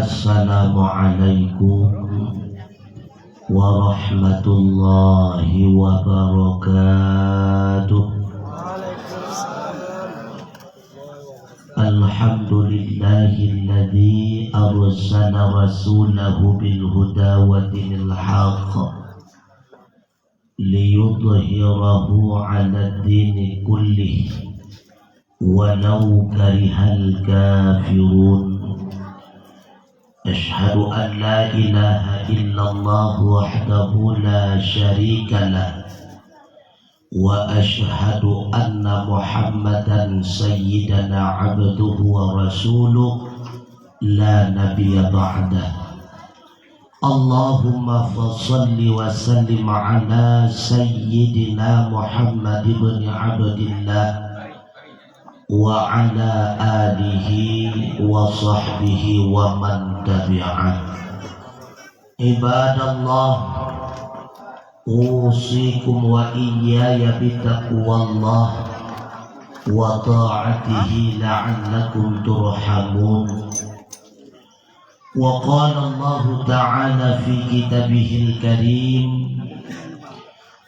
Assalamualaikum warahmatullahi wabarakatuh. Alhamdulillahilladzi arsala rasulahu bil huda wa dinil haqq liyudhhirahu 'ala ad-dini kullih walau karihal kafirun. Asyhadu an la ilaha illallah wahdahu la syarika lah wa asyhadu anna Muhammadan sayyidana abduhu wa rasuluh la nabiyya ba'dah. Allahumma fassalli wa sallim ala sayyidina Muhammad ibn Abdillah wa ala alihi wa sahbihi wa man tabi'ah. Ibadallah, usikum wa iyaya bitaqwallah wa ta'atihi la'allakum turhamun. Wa qala Allah ta'ala fi kitabihil karim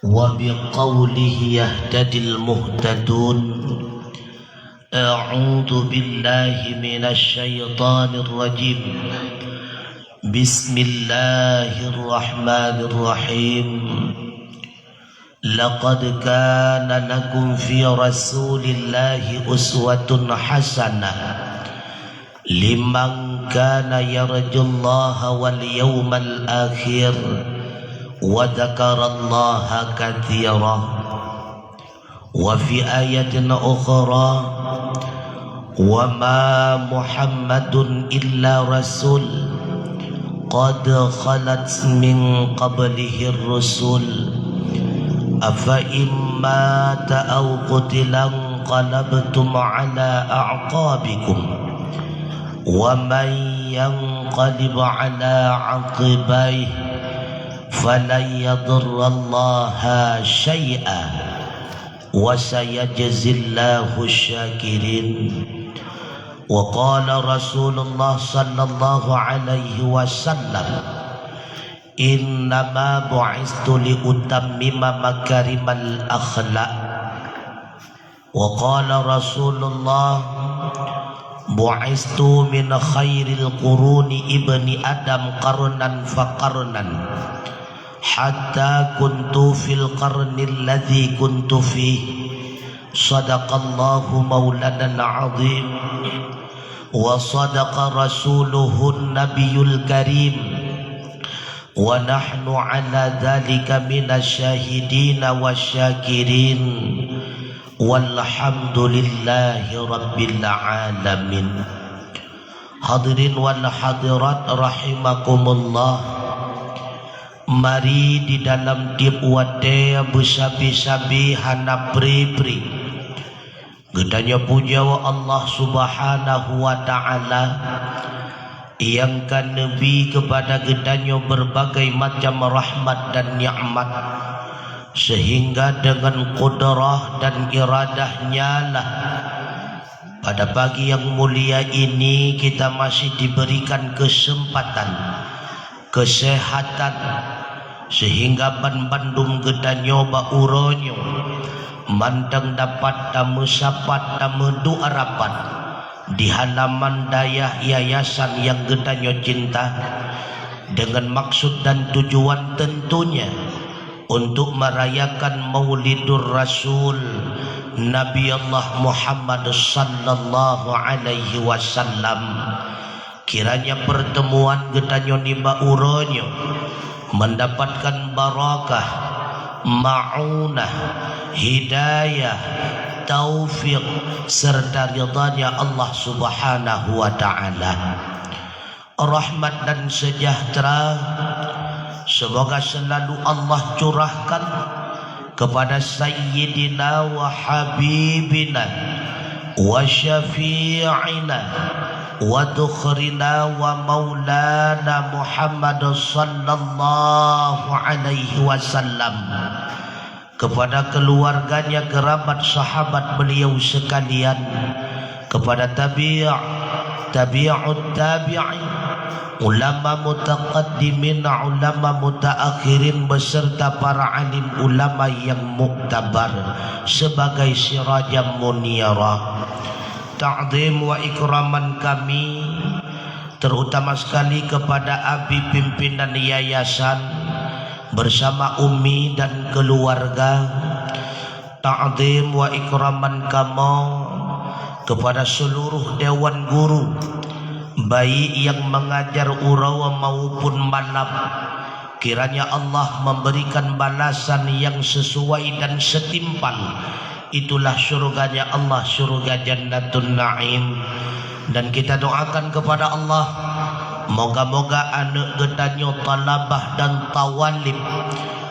wa biqawlihi yahtadil muhtadun. A'udzu billahi minasy syaithanir rajim. Bismillahirrahmanirrahim. Laqad kana lakum fi rasulillahi uswatun hasanah liman kana yarjullaha wal yawmal akhir wa dzakarallaha katsiran. Wa fi ayatin ukhra wa ma Muhammadun illa rasul qad khalat min qablihi ar-rusul afa imma ta'aw qutilan qalabtum ala a'qabikum wa man yanqalib ala 'aqibayhi falan yadurrallaha syai'an wa sayajzillahu syakirin. Wa qala Rasulullah sallallahu alaihi wasallam, innama bu'istu li utammima makarimal akhlaq. Wa qala Rasulullah, bu'istu min khairil quruni ibni adam qarnan fa qarnan hatta kuntu fil qarnil ladzi kuntu fihi. Sadaqallahu maulana al-azim wa sadaqa rasuluhun nabiyul karim wa nahnu ala dhalika minasyahidin wasyakirin walhamdulillahi rabbil alamin. Hadirin wal hadirat rahimakumullah, mari di dalam tiap wate besabi-sabi hana pri-pri gedanya puja wa Allah subhanahu wa ta'ala yang kan Nabi kepada gedanya berbagai macam rahmat dan nikmat, sehingga dengan qudrah dan iradahnya lah pada pagi yang mulia ini kita masih diberikan kesempatan, kesehatan, sehingga ban-bandung gedanya bauronyo mandang dapat tamu sapat tamu doa rapat di halaman dayah yayasan yang gedanya cinta, dengan maksud dan tujuan tentunya untuk merayakan Maulidur Rasul Nabi Allah Muhammad sallallahu alaihi wasallam. Kiranya pertemuan gedanya ni bauronyo mendapatkan barakah, ma'unah, hidayah, taufik serta ridhanya Allah subhanahu wa ta'ala. Rahmat dan sejahtera semoga selalu Allah curahkan kepada sayyidina wa habibina wa syafi'ina wa dukhrina wa maulana Muhammad sallallahu alaihi wasallam, kepada keluarganya, kerabat, sahabat beliau sekalian, kepada tabi'ut tabi'in ulama mutaqaddimin, ulama mutaakhirin beserta para alim ulama yang muktabar sebagai sirajam munira. Ta'zim wa ikraman kami terutama sekali kepada abi pimpinan yayasan bersama umi dan keluarga. Ta'zim wa ikraman kamu kepada seluruh dewan guru, baik yang mengajar urau maupun malap. Kiranya Allah memberikan balasan yang sesuai dan setimpal. Itulah surganya Allah, surga Jannatun Naim. Dan kita doakan kepada Allah, moga-moga anak gedanyo talabah dan tawalib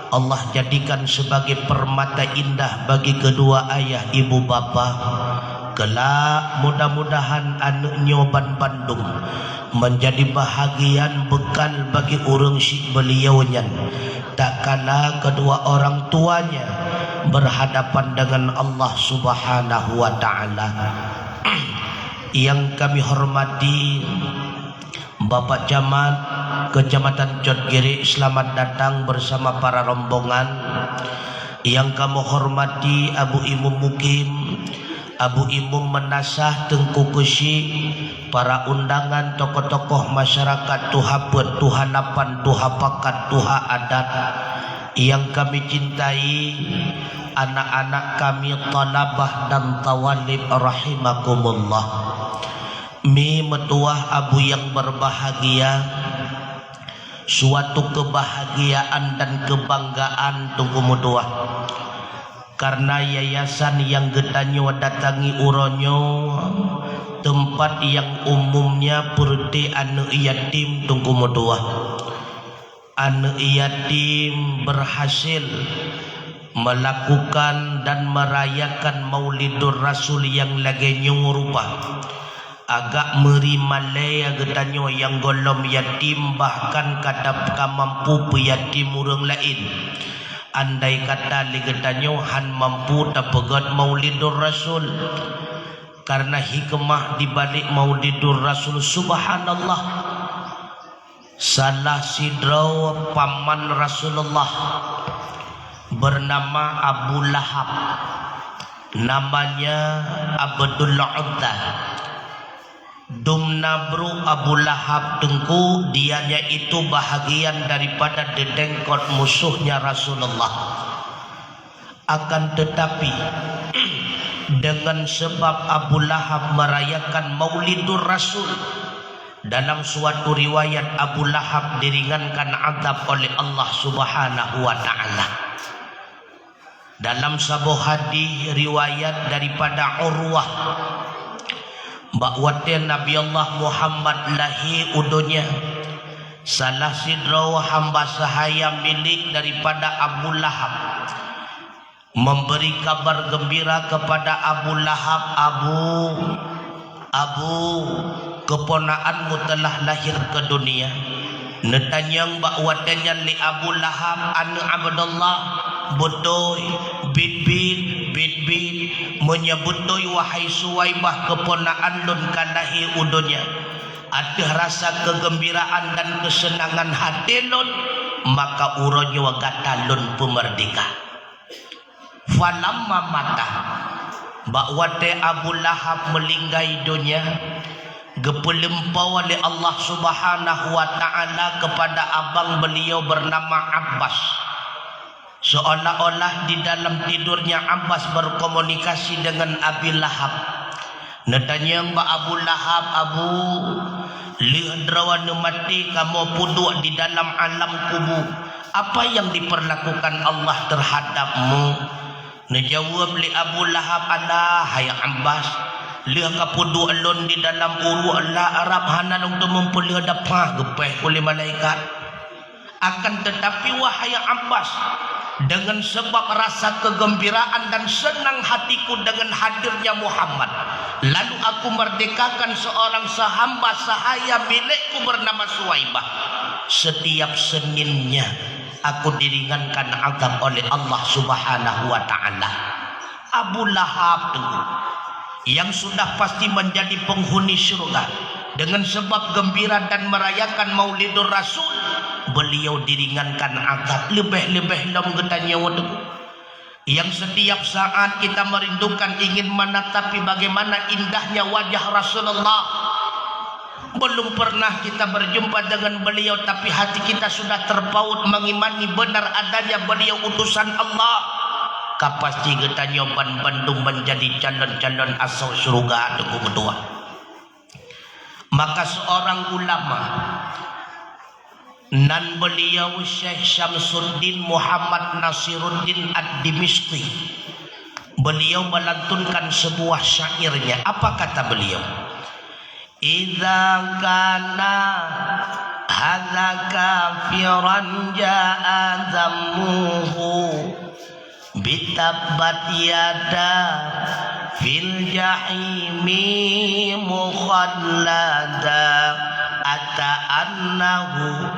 Allah jadikan sebagai permata indah bagi kedua ayah ibu bapa. Kelak mudah-mudahan anaknya Bandung menjadi bahagian bekal bagi urang si beliaunya, tak kala kedua orang tuanya berhadapan dengan Allah Subhanahu wa taala. Yang kami hormati Bapak Camat Kecamatan Cotgiri, selamat datang bersama para rombongan. Yang kami hormati Abu Imum Mukim, Abu Imum Menasah Tengku Kusi, para undangan tokoh-tokoh masyarakat, tuha pet, tuha napan, tuha pakat, tuha adat. Yang kami cintai anak-anak kami talabah dan tawalib rahimakumullah. Mi metuah abu yang berbahagia, suatu kebahagiaan dan kebanggaan tunggu metuah. Karena yayasan yang gedanyo datangi uronyo tempat yang umumnya perti anak yatim tunggu metuah. Anak yatim berhasil melakukan dan merayakan Maulidur Rasul yang lagi nyurupa. Agak meri malaya gedanyo yang golom yatim, bahkan kata mampu yatim urang lain. Andai kata ligedanyo han mampu tapegat Maulidur Rasul. Karena hikmah di balik Maulidur Rasul, subhanallah, salah sidraw paman Rasulullah bernama Abu Lahab, namanya Abdul Uzza. Dumnabru Abu Lahab tengku, dianya itu bahagian daripada dedengkot musuhnya Rasulullah. Akan tetapi dengan sebab Abu Lahab merayakan Maulidur Rasul, dalam suatu riwayat Abu Lahab diringankan azab oleh Allah Subhanahu wa taala. Dalam sebuah hadis riwayat daripada Urwah, bahwa Nabi Allah Muhammad lahir udunya salah sidraw hamba sahaya milik daripada Abu Lahab memberi kabar gembira kepada Abu Lahab, Abu keponakanmu telah lahir ke dunia. Netanyang bakwatanya li Abu Lahab anu Abdullah bodoy bit menyebutoi wahai Suwaibah keponakan lun kalahi udunya. Ada rasa kegembiraan dan kesenangan hati lun, maka uronyo gata lun pemerdeka. Falamma mata bakwate Abu Lahab melinggai dunia, gepelempau oleh Allah Subhanahu wa taala kepada abang beliau bernama Abbas. Seolah-olah di dalam tidurnya Abbas berkomunikasi dengan Abi Lahab. Netanya Mbak Abu Lahab, Abu lihadrawan mati kamu puduk di dalam alam kubur. Apa yang diperlakukan Allah terhadapmu? Nejawab li Abu Lahab, Allah hai Abbas, lihat kapuduk alon di dalam uru Allah Arab hanan untuk memperlihat dapah gepeh oleh malaikat. Akan tetapi wahai Abbas, dengan sebab rasa kegembiraan dan senang hatiku dengan hadirnya Muhammad, lalu aku merdekakan seorang sahamba sahaya milikku bernama Suwaibah. Setiap Seninnya aku diringankan azab oleh Allah Subhanahu wa taala. Abu Lahab yang sudah pasti menjadi penghuni surga dengan sebab gembira dan merayakan Maulidur Rasul, beliau diringankan azab. Lebih-lebih lam getanya waduh. Yang setiap saat kita merindukan ingin menatapi bagaimana indahnya wajah Rasulullah. Belum pernah kita berjumpa dengan beliau, tapi hati kita sudah terpaut mengimani benar adanya beliau utusan Allah. Kapasti getanya Bandung menjadi calon-calon asal surga itu berdua. Maka seorang ulama nan beliau Syekh Syamsuddin Muhammad Nasiruddin Ad-Dimishqi, beliau melantunkan sebuah syairnya. Apa kata beliau? Idza kana hadza kafiran ja'a zammuhu bitabbat yada fil jahimi mukhallada ata annahu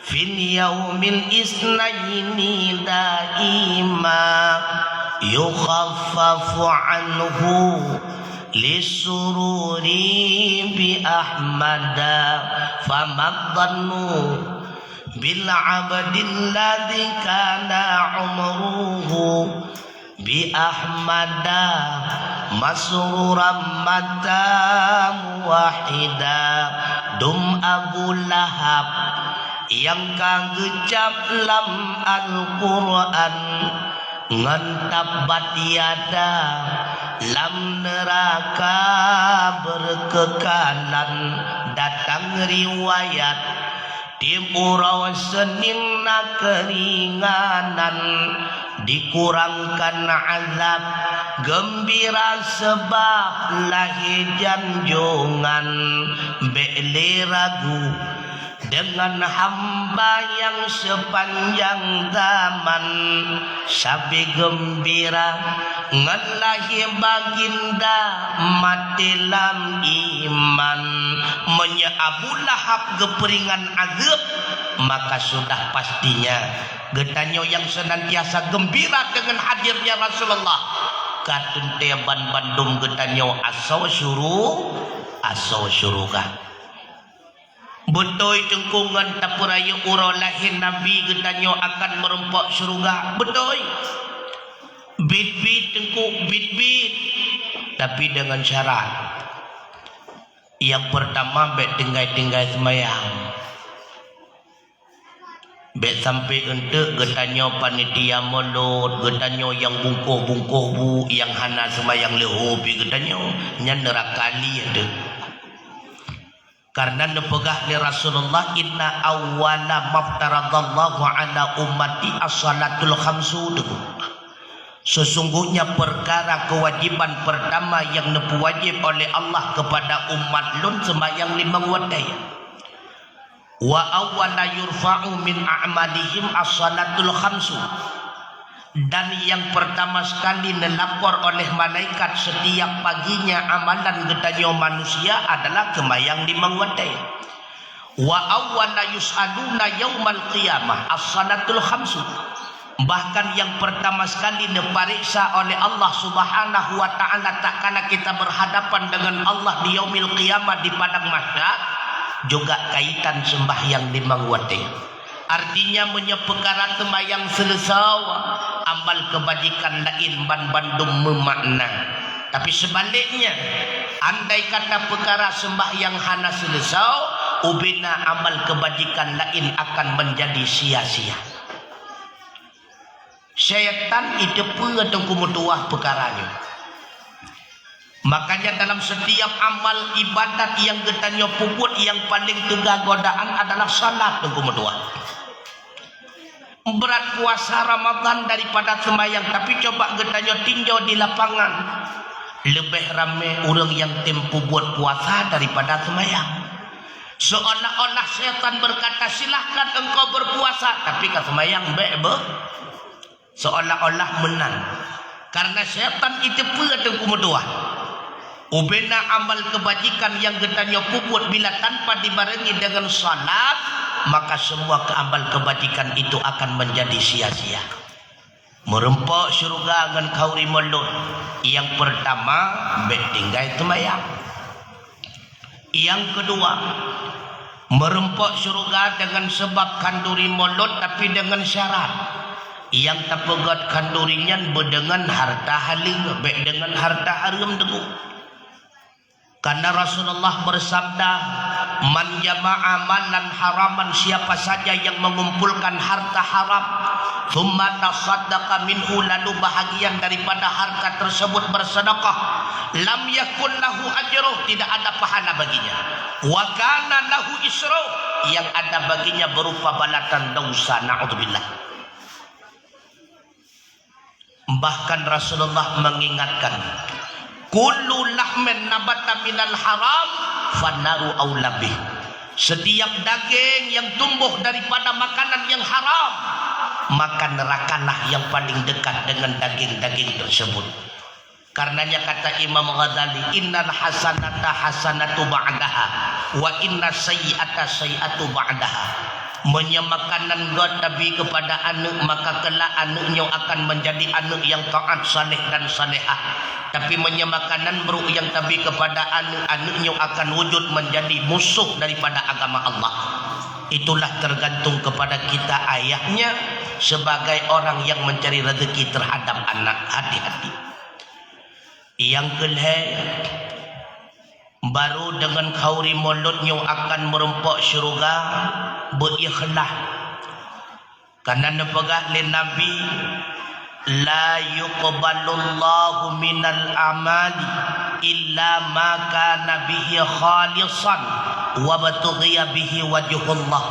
fil yaumil isnaini daima yukhaffafu anhu lisururi bi ahmada famadhannu bil abdil ladzi kana umruhu bi ahmada masruram mata wahida. Dum Abu Lahab yang kagecap lam Al-Quran ngantab batiada lam neraka berkekalan. Datang riwayat dimurau sening na keringanan, dikurangkan azab gembira sebab lahir janjongan. Bele ragu dengan hamba yang sepanjang zaman, sabi gembira ngalahi baginda mati lam iman. Menya Abu Lahab geperingan azab, maka sudah pastinya getanyo yang senantiasa gembira dengan hadirnya Rasulullah katun teban Bandung getanyo asau syuruga. Betul cengkungan tapuraya urolahin Nabi getanyo akan merempok syurga. Betul. Bit-bit cengkuk bit-bit, tapi dengan syarat. Yang pertama bet tinggai-tinggai semayang. Bet sampai untuk getanyo panitia mulut, getanyo yang bungkuh-bungkuh bu, yang hana semayang lehobi getanyo nya nerakali ada. Karena nepegah li Rasulullah inna awwala maftaradallahu ala ummati as-salatul khamsu. Sesungguhnya perkara kewajiban pertama yang nepu wajib oleh Allah kepada umat lun sembahyang 5 waktu. Wa awwala yurfa'u min a'malihim as-salatul khamsu. Dan yang pertama sekali nelapor oleh malaikat setiap paginya amalan getanyo manusia adalah sembahyang 5 waktu. Wa awwala yus'aluna yaumal qiyamah as-salatul khamsu. Bahkan yang pertama sekali diperiksa oleh Allah Subhanahu wa taala tak kala kita berhadapan dengan Allah di yaumil qiyamah di padang mahsyar juga kaitan sembahyang 5 waktu. Artinya menyepekara sembahyang selesai amal kebajikan lain bandum memakna. Tapi sebaliknya, andai kata perkara sembahyang hana selesai, ubina amal kebajikan lain akan menjadi sia-sia. Syaitan itu pun kumutuah perkaranya. Makanya dalam setiap amal ibadat yang getanyo puput yang paling tegak godaan adalah salat kumutuah. Berat puasa Ramadan daripada sembahyang, tapi coba getanyo tinjau di lapangan. Lebih ramai orang yang tempuh buat puasa daripada sembahyang. Seolah-olah syaitan berkata silahkan engkau berpuasa, tapi ke sembahyang seolah-olah menang. Karena syaitan itu pula kumutuah. Ubena amal kebajikan yang getanyo puput bila tanpa dibarengi dengan salat, maka semua amal kebajikan itu akan menjadi sia-sia. Merempok syurga dengan kauri mulut. Yang pertama, bet tinggal sembahyang. Yang kedua, merempok syurga dengan sebab kanduri mulut, tapi dengan syarat yang terpegat kandurinya dengan harta haling, baik dengan harta haram teguh. Karena Rasulullah bersabda, man jama'a malan haraman, siapa saja yang mengumpulkan harta haram, thumma tasaddaqa minhu, lalu bahagian daripada harta tersebut bersedekah, lam yakun lahu ajruh, tidak ada pahala baginya, wa kana lahu isruh, yang ada baginya berupa balatan dosa, na'udzubillah. Bahkan Rasulullah mengingatkan, kullu lahmin nabata minal haram fannaru aulabih, setiap daging yang tumbuh daripada makanan yang haram, maka nerakalah yang paling dekat dengan daging-daging tersebut. Karenanya kata Imam Ghazali, innal hasanata hasanatu ba'daha wa inna sayyi'ata sayyi'atu ba'daha. Menyemakanan God Nabi kepada anak, maka kelak anaknya akan menjadi anak yang taat, saleh dan salehah. Tapi menyemakanan bro yang Nabi kepada anak, anaknya akan wujud menjadi musuh daripada agama Allah. Itulah tergantung kepada kita ayahnya sebagai orang yang mencari rezeki terhadap anak. Hati-hati. Yang kedua, baru dengan kauri mulutnya akan merempok syurga, berikhlas. Karena nepegah le Nabi, la yuqbalullahu minal amali illa ma kana bihi khalisan wa batughiya bihi wajhullah.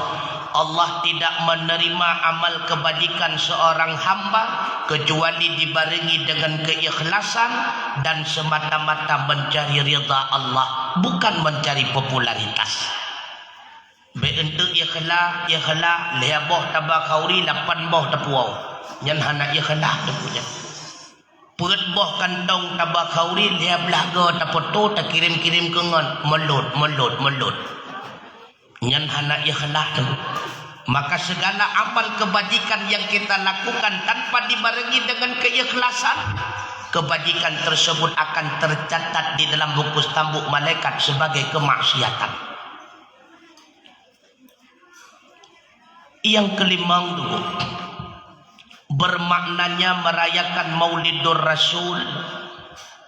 Allah tidak menerima amal kebajikan seorang hamba kecuali dibarengi dengan keikhlasan dan semata-mata mencari ridha Allah, bukan mencari popularitas. Untuk ikhlas leboh tabak kauri 8 boh tepuau nyan hana ikhlas tepunya. Perut boh kantong tabak kauri dia belaga tapoto tak kirim-kirim ke ngon melut. Nyan hana ikhlas. Maka segala amal kebajikan yang kita lakukan tanpa dibarengi dengan keikhlasan, kebajikan tersebut akan tercatat di dalam buku tambuk malaikat sebagai kemaksiatan. Yang kelima dulu, bermaknanya merayakan Maulidur Rasul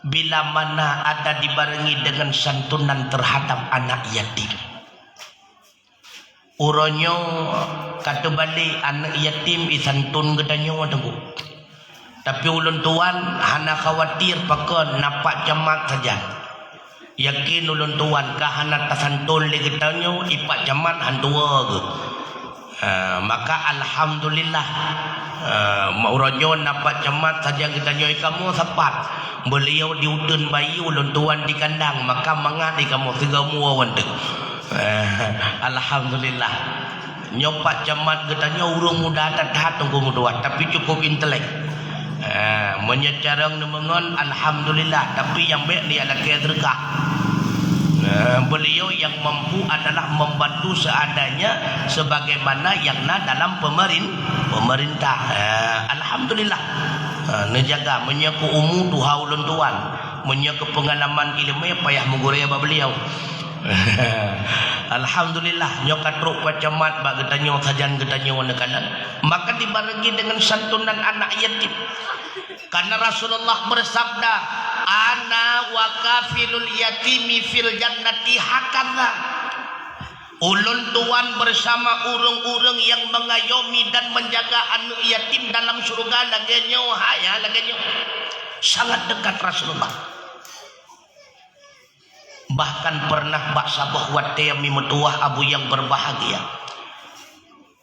bila mana ada dibarengi dengan santunan terhadap anak yatim. Uronyo kata balik anak yatim isantun gedanya wadengku. Tapi ulun tuan hana khawatir pakon napak jamak saja. Yakin ulun tuan kah hana tasantun le gedanya ipak jamak handua ke. Maka alhamdulillah uronyo napak jamak saja gedanya kamu sepat. Beliau diudun bayi ulun tuan di kandang, maka mangati kamu segamu wandeng. Alhamdulillah nyopak jamat katanya urung muda tahat tunggu muda tapi cukup intelek. Menyecarang nemengon alhamdulillah, tapi yang baik ni adalah kedrekah. Beliau yang mampu adalah membantu seadanya sebagaimana yang dalam pemerintah. Alhamdulillah. Menjaga menyaku umur tuha ulun tuan, menyaku pengalaman ilmu payah menguraya beliau. Alhamdulillah nyokat ruk pacamat bak getanyo sajan getanyo wanakanan, maka dibarengi dengan santunan anak yatim. Karena Rasulullah bersabda, ana wa kafilul yatimi fil jannati hakadha. Ulun tuan bersama urung-urung yang mengayomi dan menjaga anak yatim dalam surga lagenyo haya lagenyo. Sangat dekat Rasulullah. Bahkan pernah bak sabah watayami mutuah abu yang berbahagia.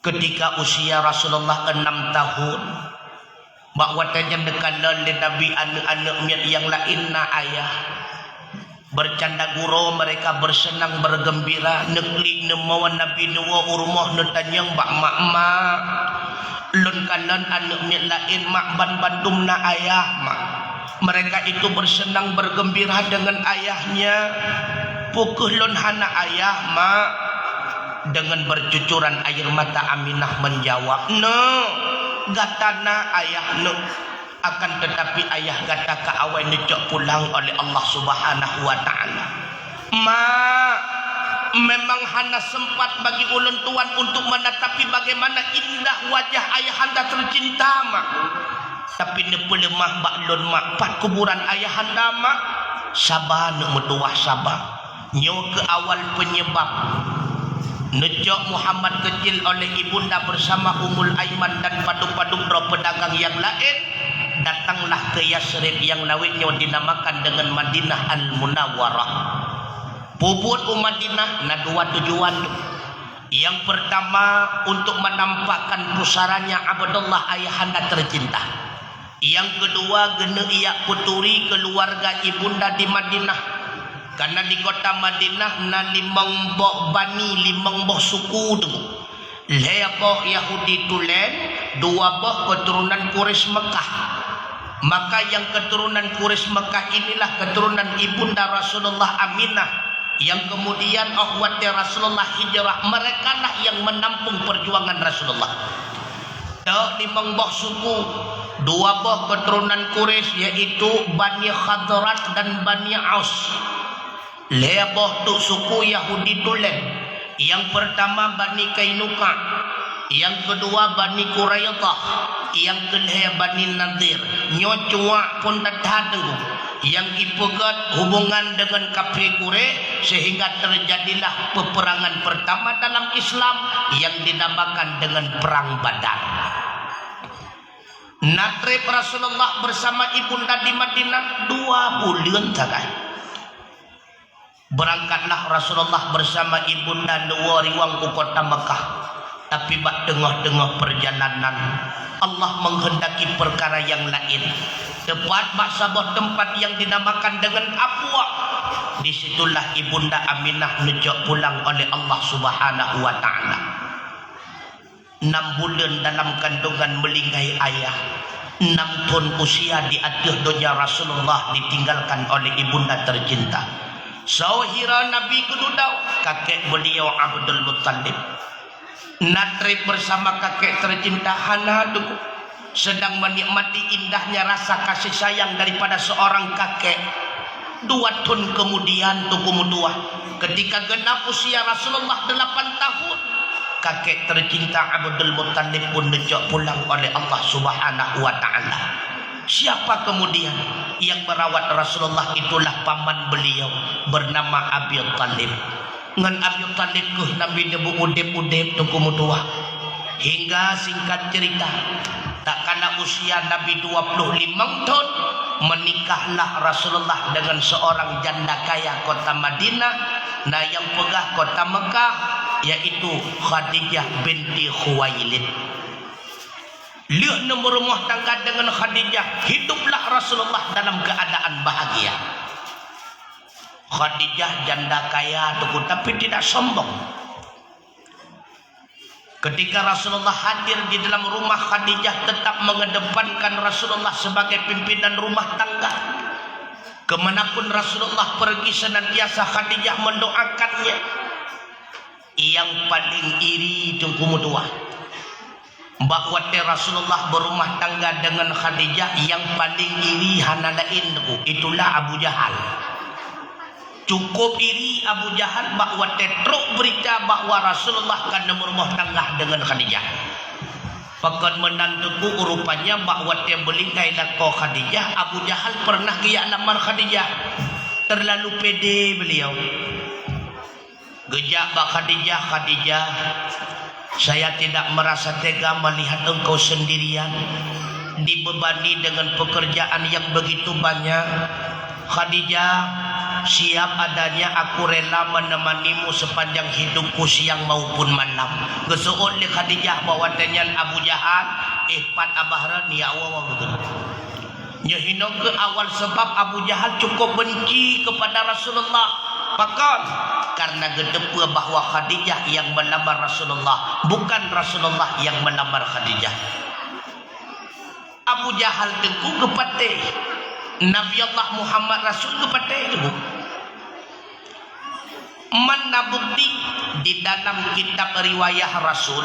Ketika usia Rasulullah 6 tahun, bak watanya dekalan le Nabi anak-anak yang lain na ayah. Bercanda guru mereka bersenang bergembira neklik nemawan Nabi nuwa urmah netanyang bak mak-mak. Lun kanan anak lain mak ban-bandum na ayah mak. Mereka itu bersenang bergembira dengan ayahnya. Pukulun hana ayah mak. Dengan bercucuran air mata Aminah menjawab, no, gatana ayah no. Akan tetapi ayah gata ka awai necok pulang oleh Allah Subhanahu wa ta'ala. Ma, memang hana sempat bagi ulun tuan untuk menatapi bagaimana indah wajah ayahanda tercinta mak. Tapi ne pelemah baklon mak pat kuburan ayahanda mak sabar ne metuah sabar. Nyo ke awal penyebab nejok Muhammad kecil oleh ibunda bersama Ummul Aiman dan paduk-paduk roh pedagang yang lain. Datanglah ke Yasrib yang lawitnya dinamakan dengan Madinah Al-Munawwarah. Puput Madinah na dua tujuan. Yang pertama untuk menampakkan pusaranya Abdullah ayahanda tercinta. Yang kedua gena ia puturi keluarga ibunda di Madinah. Karena di kota Madinah na limang boh bani, limang boh suku tu. Boh Yahudi Tulen, dua boh keturunan Quraisy Mekah. Maka yang keturunan Quraisy Mekah inilah keturunan ibunda Rasulullah Aminah, yang kemudian akhwatnya Rasulullah hijrah. Mereka lah yang menampung perjuangan Rasulullah. Dah limang boh suku, dua boh keturunan Quraisy yaitu Bani Khadrat dan Bani Aus. Boh tu suku Yahudi Tulen. Yang pertama Bani Kainuka, yang kedua Bani Quraidah, yang kedua Bani Nadir. Nyocua pun datang yang ipegat hubungan dengan kafir Quraisy sehingga terjadilah peperangan pertama dalam Islam yang dinamakan dengan Perang Badar. Natrib Rasulullah bersama ibunda di Madinah 2 bulan sagai. Berangkatlah Rasulullah bersama ibunda dua riwang ke kota Mekah. Tapi bak tengah-tengah perjalanan Allah menghendaki perkara yang lain. Tepat bak sebuah tempat yang dinamakan dengan Abwa. Disitulah ibunda Aminah nejak pulang oleh Allah Subhanahu wa ta'ala. 6 bulan dalam kandungan melingkai ayah. 6 tahun usia di atas dunia Rasulullah ditinggalkan oleh ibunda tercinta. Sahira Nabi kedudau kakek beliau Abdul Muttalib. Natrib bersama kakek tercinta Hana Duku sedang menikmati indahnya rasa kasih sayang daripada seorang kakek. 2 tahun kemudian Tuku Mutua, ketika genap usia Rasulullah 8 tahun, kakek tercinta Abdul Muttalib pun nejak pulang oleh Allah Subhanahu wa ta'ala. Siapa kemudian yang merawat Rasulullah? Itulah paman beliau bernama Abi Talib. Ngan Abi Talib ke Nabi debu udep-udep Tuku Mutua. Hingga singkat cerita, tak kala usia Nabi 25 tahun, menikahlah Rasulullah dengan seorang janda kaya kota Madinah, nah yang pegah kota Mekah, yaitu Khadijah binti Khuwailid. Lihat nomor rumah tangga dengan Khadijah, hiduplah Rasulullah dalam keadaan bahagia. Khadijah janda kaya Tuku, tapi tidak sombong. Ketika Rasulullah hadir di dalam rumah, Khadijah tetap mengedepankan Rasulullah sebagai pimpinan rumah tangga. Kemanapun Rasulullah pergi, senantiasa Khadijah mendoakannya. Yang paling iri Tuku Mutua, bahwa Rasulullah berumah tangga dengan Khadijah, yang paling iri hana lain itulah Abu Jahal. Cukup iri Abu Jahal bahwa teruk berita bahwa Rasulullah kan berumah tangga dengan Khadijah. Pakan menantuku rupanya bahwa dia belingkai lako Khadijah. Abu Jahal pernah giyak lamar Khadijah. Terlalu pede beliau. Gejak bak Khadijah, Khadijah, saya tidak merasa tega melihat engkau sendirian, dibebani dengan pekerjaan yang begitu banyak. Khadijah, siap adanya aku rela menemanimu sepanjang hidupku siang maupun malam. Gesuut li Khadijah bahwa tenyan Abu Jahal ihpat abahran ya Allah betul. Nyehino ke awal sebab Abu Jahal cukup benci kepada Rasulullah. Pakon karena gedepua bahwa Khadijah yang melamar Rasulullah, bukan Rasulullah yang melamar Khadijah. Abu Jahal tengku kepate Nabi Allah Muhammad Rasul kepate itu. Mana bukti di dalam kitab riwayat Rasul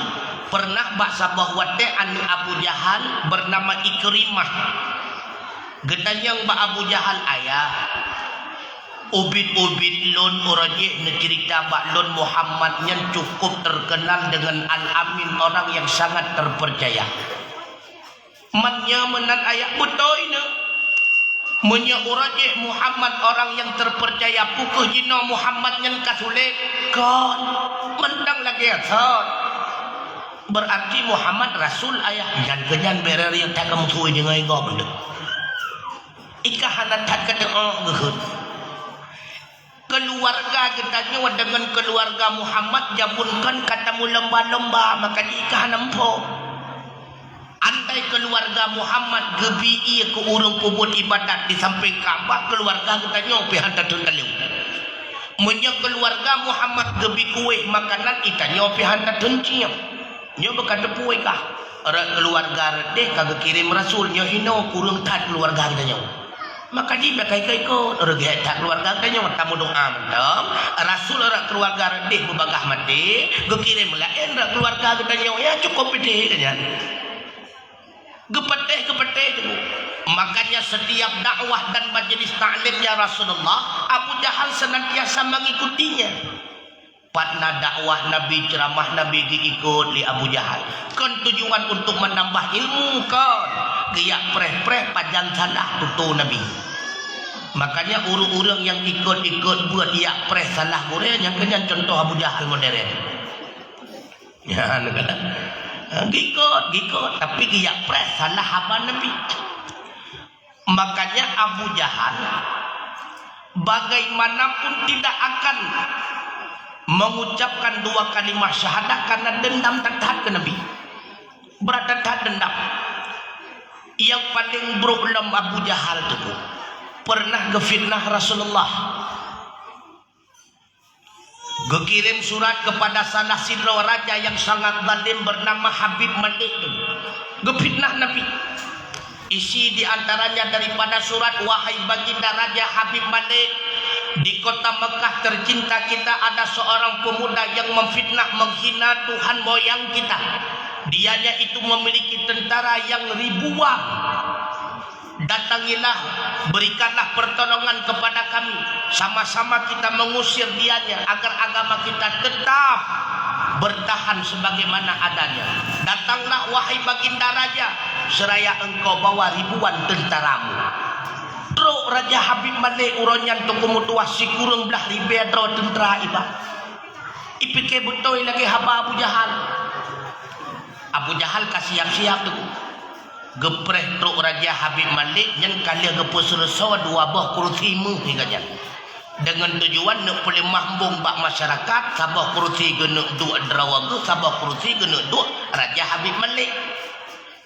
pernah bahasa bahwa anu Abu Jahal bernama Ikrimah. Gedanyang ba Abu Jahal ayah Ubid lon orajih ne cerita baklon Muhammad yang cukup terkenal dengan Al-Amin, orang yang sangat terpercaya. Matnya menan ayat betul ini. Menya orajih Muhammad orang yang terpercaya pukuh jino Muhammad yang kasulik kon mendang lagi asal. Berarti Muhammad Rasul ayah dan kenyan berer yang tak kamu suai dengan engkau benda. Ika hanatat kata gehut. Keluarga kita nyawa dengan keluarga Muhammad jabunkan katamu lembah-lembah maka ika nampo. Andai keluarga Muhammad gebi ke urung kubur ibadat di samping Ka'bah, keluarga kita nyawa pihak tertundaliu. Menya keluarga Muhammad gebi kue makanan kita nyawa pihak tertunciam. Nyawa berkata kue kah? Keluarga redeh kagak kirim Rasul nyawa hino kurung tat keluarga kita nyawa. Maka dia kai ikut orang tak keluarga tanya tamu doa mendam Rasul orang keluarga redih membagah mati gekirim lain orang keluarga tanya ya cukup pedih kan gepeteh tu. Makanya setiap dakwah dan majelis ta'limnya Rasulullah Abu Jahal senantiasa mengikutinya. Patna dakwah Nabi, ceramah Nabi diikut li Abu Jahal. Kan tujuan untuk menambah ilmu kan. Giyak preh-preh pajang salah tutu Nabi. Makanya urang-urang yang ikut-ikut buat giyak preh salah goreng yang kenyan contoh Abu Jahal modern. Ya, kata. Gikot, tapi giyak preh salah apa Nabi. Makanya Abu Jahal bagaimanapun tidak akan mengucapkan dua kalimat syahadat karena dendam terhadap ke Nabi. Berat dendam. Yang paling problem Abu Jahal itu pernah ngefitnah Rasulullah. Gekirim surat kepada salah sidra raja yang sangat zalim bernama Habib Malik itu. Ngefitnah Nabi. Isi diantaranya daripada surat, wahai baginda Raja Habib Malik, di kota Mekah tercinta kita ada seorang pemuda yang memfitnah menghina Tuhan moyang kita. Dianya itu memiliki tentara yang ribuan. Datangilah, berikanlah pertolongan kepada kami. Sama-sama kita mengusir dianya agar agama kita tetap bertahan sebagaimana adanya. Datanglah wahai baginda raja, seraya engkau bawa ribuan tentaramu. Truk Raja Habib Malik uronyan tukumu tuah si kurung belah ribedro tentera iba. Ipike betul lagi haba Abu Jahal. Abu Jahal kasih siap tu. Gepreh truk Raja Habib Malik yang kalian gepusur sawa dua buah kursi hingga dengan tujuan nak boleh mahbung bak masyarakat sabah kursi genek dua derawagu sabah kursi genek dua Raja Habib Malik.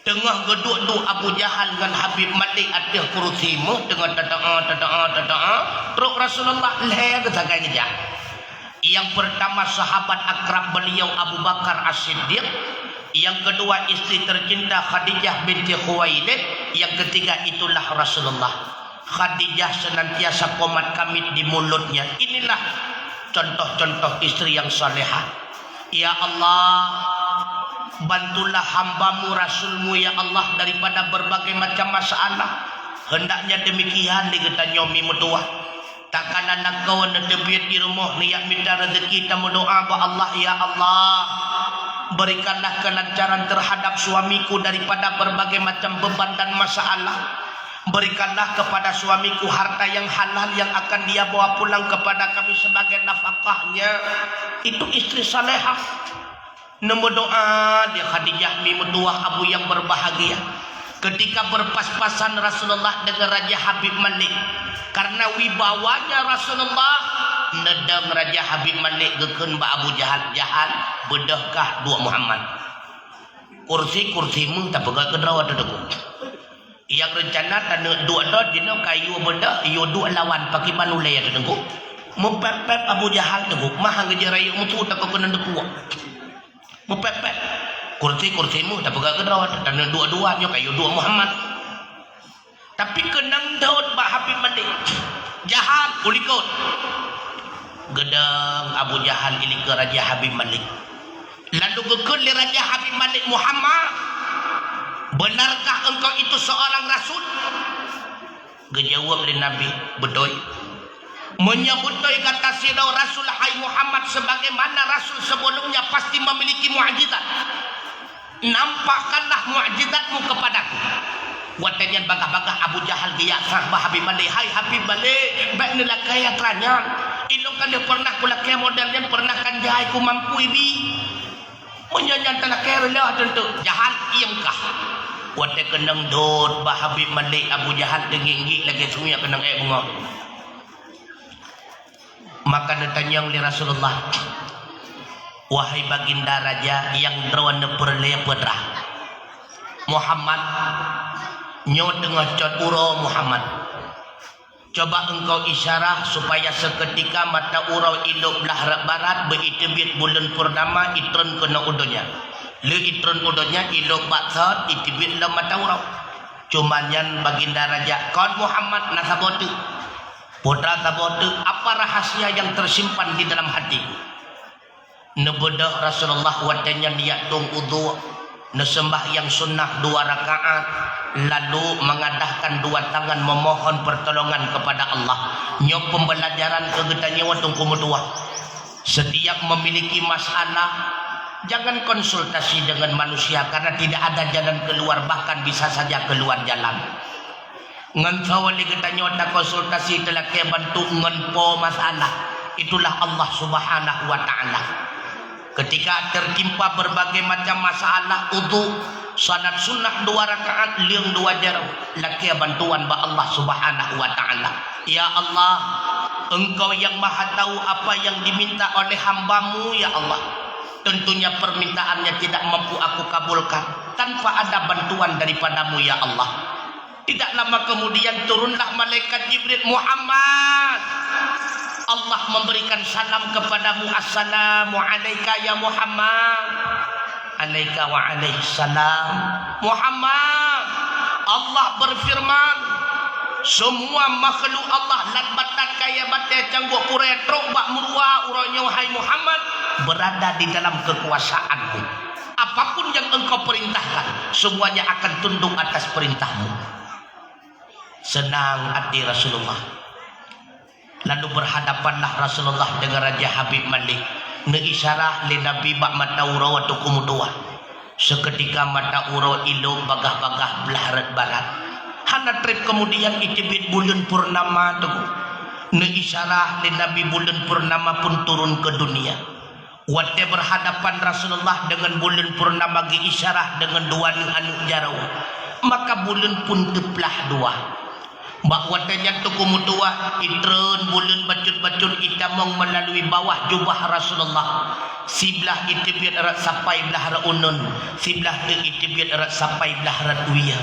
Tengah geduk-duk Abu Jahal dengan Habib Malik atas kursi dengan tada'a truk Rasulullah leher kesagai ngejah. Yang pertama sahabat akrab beliau Abu Bakar As-Siddiq, yang kedua istri tercinta Khadijah binti Khuwailid, yang ketiga itulah Rasulullah. Khadijah senantiasa komat kamit di mulutnya. Inilah contoh-contoh istri yang salehah. Ya Allah, bantulah hambamu Rasulmu ya Allah daripada berbagai macam masalah. Hendaknya demikian digeta nyomi mutua. Takkan anak kau nedebit di rumah niat minta rezeki tamu doa ba Allah ya Allah. Berikanlah kelancaran terhadap suamiku daripada berbagai macam beban dan masalah. Berikanlah kepada suamiku harta yang halal yang akan dia bawa pulang kepada kami sebagai nafkahnya. Itu istri salehah. Nombor doa dia Khadijah mimutuah Abu yang berbahagia. Ketika berpas-pasan Rasulullah dengan Raja Habib Malik, karena wibawanya Rasulullah, nedang Raja Habib Malik geken ba Abu Jahal bedahkah dua Muhammad. Kursimu tak pegang kedrawat teteku. Yang rencana tanah dua dino kayu bedah yo dua lawan pakai manulai teteku. Mempepet Abu Jahal teteku, mah ngejerayu mutu tak kena teku. Mempepet kursimu tak pegang kedrawat tanah dua-duanya kayu dua Muhammad. Tapi kenang daud ba Habib Malik. Jahal ulikot. Gedang Abu Jahal ini ke Raja Habib Malik. Lalu gekun li Raja Habib Malik, Muhammad, benarkah engkau itu seorang rasul? Gejawab oleh Nabi, betul. menyebutkan kata sirau Rasul hai Muhammad sebagaimana Rasul sebelumnya pasti memiliki mukjizat. Nampakkanlah mukjizatmu kepadaku. Watanyan bagah-bagah Abu Jahal dia sahabat Habib Malik. Hai Habib Malik, baik ni lah kaya teranya. Ilok kan dia pernah pula kaya modelnya pernah kan jahai ku mampu ini. Menyanyian telah kaya lah tentu. Jahal iamkah? Watan kenang dot bah Habib Malik Abu Jahal dengi lagi semua kenang bunga. Maka ditanya oleh Rasulullah, wahai baginda raja yang berwarna perlaya putra Muhammad, nyo tengah cot urau Muhammad, coba engkau isyarah supaya seketika mata urau ilok belah barat beritibit bulan purnama itron kena udonya. Le itron udonya ilok batsat itibit le mata urau. Cumanyan baginda raja kawan Muhammad nasabotu putra sabotu, apa rahasia yang tersimpan di dalam hati? Nebedah Rasulullah watanya niat tung udu, nesembah yang sunnah 2 rakaat, lalu mengadahkan 2 tangan memohon pertolongan kepada Allah. Nyok pembelajaran kegetanya watung kumudua. Setiap memiliki masalah, jangan konsultasi dengan manusia karena tidak ada jalan keluar, bahkan bisa saja keluar jalan. Ngan kawali kita nyota konsultasi telah ke bantu ngenpo masalah. Itulah Allah Subhanahu wa taala. Ketika tertimpa berbagai macam masalah, udu, salat sunnah 2 rakaat, liang 2 jarau, laki bantuan ba Allah Subhanahu wa taala. Ya Allah, Engkau yang Maha tahu apa yang diminta oleh hamba-Mu ya Allah. Tentunya permintaannya tidak mampu aku kabulkan tanpa ada bantuan daripada-Mu ya Allah. Tidak lama kemudian turunlah malaikat Jibril, Muhammad, Allah memberikan salam kepadamu. Assalamu alayka ya Muhammad. Alayka wa alaihissalam Muhammad. Allah berfirman, semua makhluk Allah lan batat kaya batai cangguh kurai truk bak murwa uranya wahai Muhammad berada di dalam kekuasaanmu. Apapun yang engkau perintahkan, semuanya akan tunduk atas perintahmu. Senang hati Rasulullah. Lalu berhadapanlah Rasulullah dengan Raja Habib Malik. Neisyarah li Nabi bak mata urau atau kumudua. Seketika mata urau ilok bagah-bagah belaharat barat. Hana trip kemudian itibit bulan purnama tu. Neisyarah li Nabi bulan purnama pun turun ke dunia. Wate berhadapan Rasulullah dengan bulan purnama gi isyarah dengan 2 anu jarau. Maka bulan pun teplah 2. Bak watanya tu kumutua itron bulan bacut-bacut itamong melalui bawah jubah Rasulullah. Siblah itibit erat sampai belah erat unun, siblah tu itibit erat sampai belah erat uya.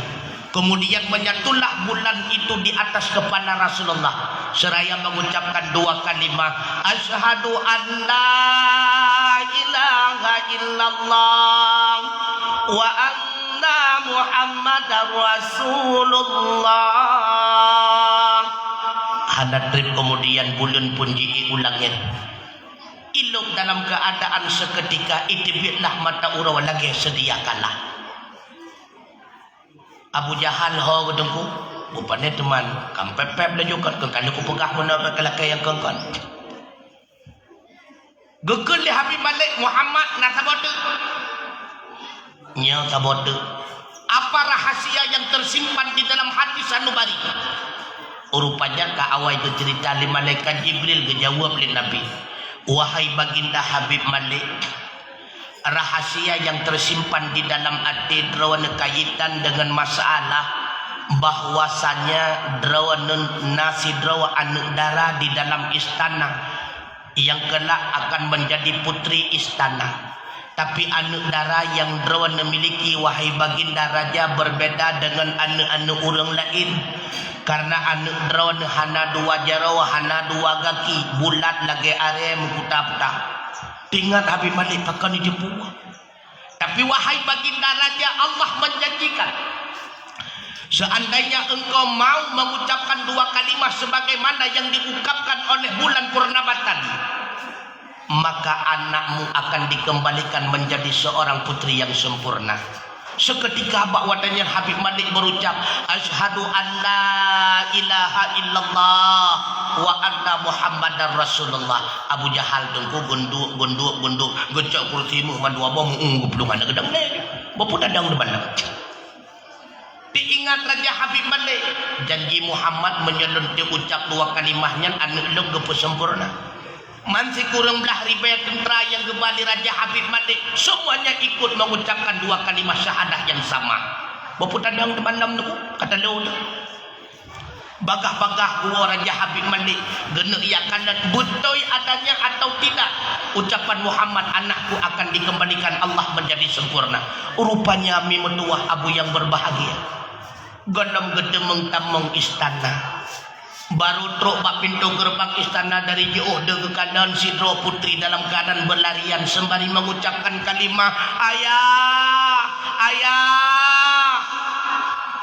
Kemudian menyatulah bulan itu di atas kepala Rasulullah seraya mengucapkan 2 kalimat, asyhadu an la ilaha illallah wa anna Muhammadar Rasulullah. Hana trip kemudian bulan pun diulangnya. Ilok dalam keadaan seketika itibitlah mata urau lagi sedia kalah. Abu Jahal ho gedengku, rupanya teman kampepep dah juga kan aku pegah mana kelakar yang kengkon. Gegel di Habib Malik Muhammad nak sabote. Nya sabote. Apa rahasia yang tersimpan di dalam hati sanubari? Rupanya ka awal itu cerita li malaikat Jibril gejawab li Nabi, wahai baginda Habib Malik, rahasia yang tersimpan di dalam hati drawana kaitan dengan masalah bahwasanya drawana nasi drawa anak dara di dalam istana yang kelak akan menjadi putri istana. Tapi anak dara yang drawana miliki wahai baginda raja berbeda dengan anak-anak orang lain. Karena anak drawana hana 2 jarau, hana 2 gaki, bulat lagi are mengkuta-kuta. Ingat Habib Malik pakai ni jepuk. Tapi wahai baginda raja, Allah menjanjikan, seandainya engkau mau mengucapkan 2 kalimat sebagaimana yang diungkapkan oleh bulan purnama tadi, maka anakmu akan dikembalikan menjadi seorang putri yang sempurna. Seketika bakwatanya Habib Malik berucap, asyhadu an la ilaha illallah wa anna Muhammadar Rasulullah. Abu Jahal tengku gondok gecak kursimu madua bom unggup dungan gedang ne. Bapu dadang depan. Diingat Raja Habib Malik, janji Muhammad menyelunti ucap dua kalimahnya anu leng gepe sempurna. Mansi kurang belah ribayat tentera yang kembali Raja Habib Malik, semuanya ikut mengucapkan dua kalimah syahadah yang sama. Bapu dadang depan nam tu kata lu. Bagah-bagah gua Raja Habib Malik genek ia kanan butoi adanya atau tidak ucapan Muhammad anakku akan dikembalikan Allah menjadi sempurna. Rupanya mi menua abu yang berbahagia. Gondom gedemeng tamong istana. Baru truk bak pintu gerbang istana dari jauh ke kanan Sidro Putri dalam keadaan berlarian sembari mengucapkan kalimah ayah, ayah.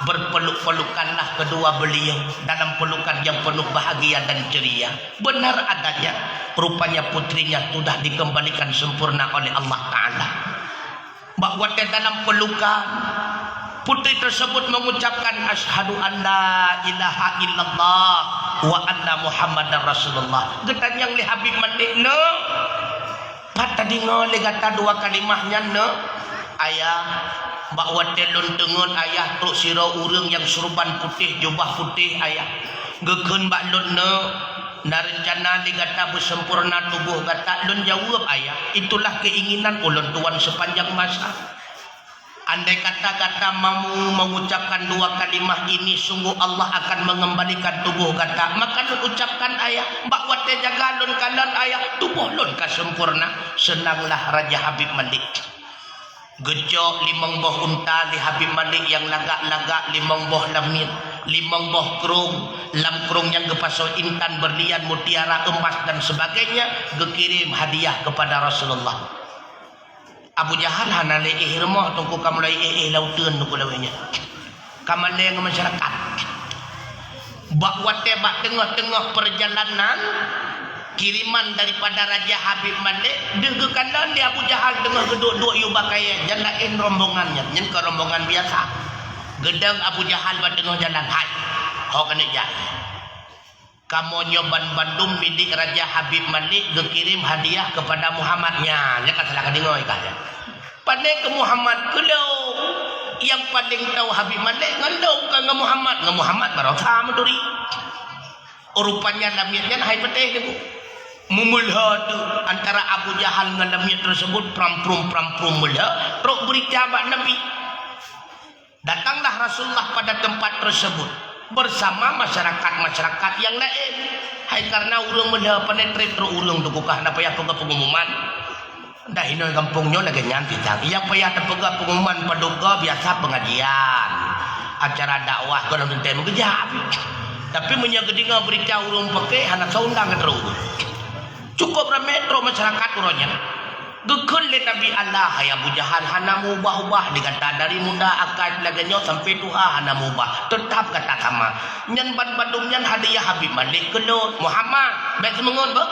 Berpeluk-pelukanlah kedua beliau dalam pelukan yang penuh bahagia dan ceria. Benar adanya, rupanya putrinya sudah dikembalikan sempurna oleh Allah Ta'ala. Bahwa dalam pelukan putri tersebut mengucapkan asyhadu an la ilaha illallah wa anna Muhammadar Rasulullah. Getan yang li Habib Malik no. Pat tadi ngole kata dua kalimahnya no. Ayah bahwa telun dengan ayah truk sira urang yang surban putih jubah putih ayah. Gekeun bak lun no. Na rencana li kata bersempurna tubuh kata lun jawab ayah. Itulah keinginan ulun tuan sepanjang masa. Andai kata-kata mamu mengucapkan dua kalimah ini sungguh Allah akan mengembalikan tubuh kata. Maka lun ucapkan ayah. Mbak wate jaga lun kanan ayah. Tubuh lun kasempurna. Senanglah Raja Habib Malik. Gejok limang boh unta li Habib Malik yang lagak-lagak limang boh lamit. Limang boh kerung. Lam kerung yang gepasau intan berlian mutiara emas dan sebagainya. Gekirim hadiah kepada Rasulullah. Abu Jahal hana le ihramah tungku kamu lai lauteun tungku lawenya. Kamu le masyarakat. Bak wate bak tengah-tengah perjalanan kiriman daripada Raja Habib Malik dege kanan di Abu Jahal tengah geduk-duk yu bakaya jalain rombongannya nyen ke rombongan biasa. Gedang Abu Jahal bak tengah jalan hai. Ho kena jalan. Kamu nyoban Bandung milik Raja Habib Malik dikirim hadiah kepada Muhammadnya. Dia kata salah dengar kata. Pada ke Muhammad kelau yang paling tahu Habib Malik ngelau ke Muhammad. Muhammad baru sama duri. Rupanya lamitnya hai petih tu. Memulha tu antara Abu Jahal dengan lamit tersebut pramprum mulha teruk berita bak Nabi. Datanglah Rasulullah pada tempat tersebut bersama masyarakat yang lain. Hai karena urang mula penetrate terus urang tu kukah na payah pegah pengumuman. Dah hina kampungnya lagi nyanti cang. Yang payah terpegah pengumuman paduga biasa pengajian. Acara dakwah kalau nanti mengejar. Tapi menyagedinga berita urang pakai hana saundang terus. Cukup ramai terus masyarakat urangnya. Gekun le Nabi Allah hai Abu Jahal hana mubah-ubah dikata dari muda akad laganya sampai tuha hana mubah tetap kata sama nyan Bandung nyan hadiah Habib Malik kelut Muhammad baik semengon ba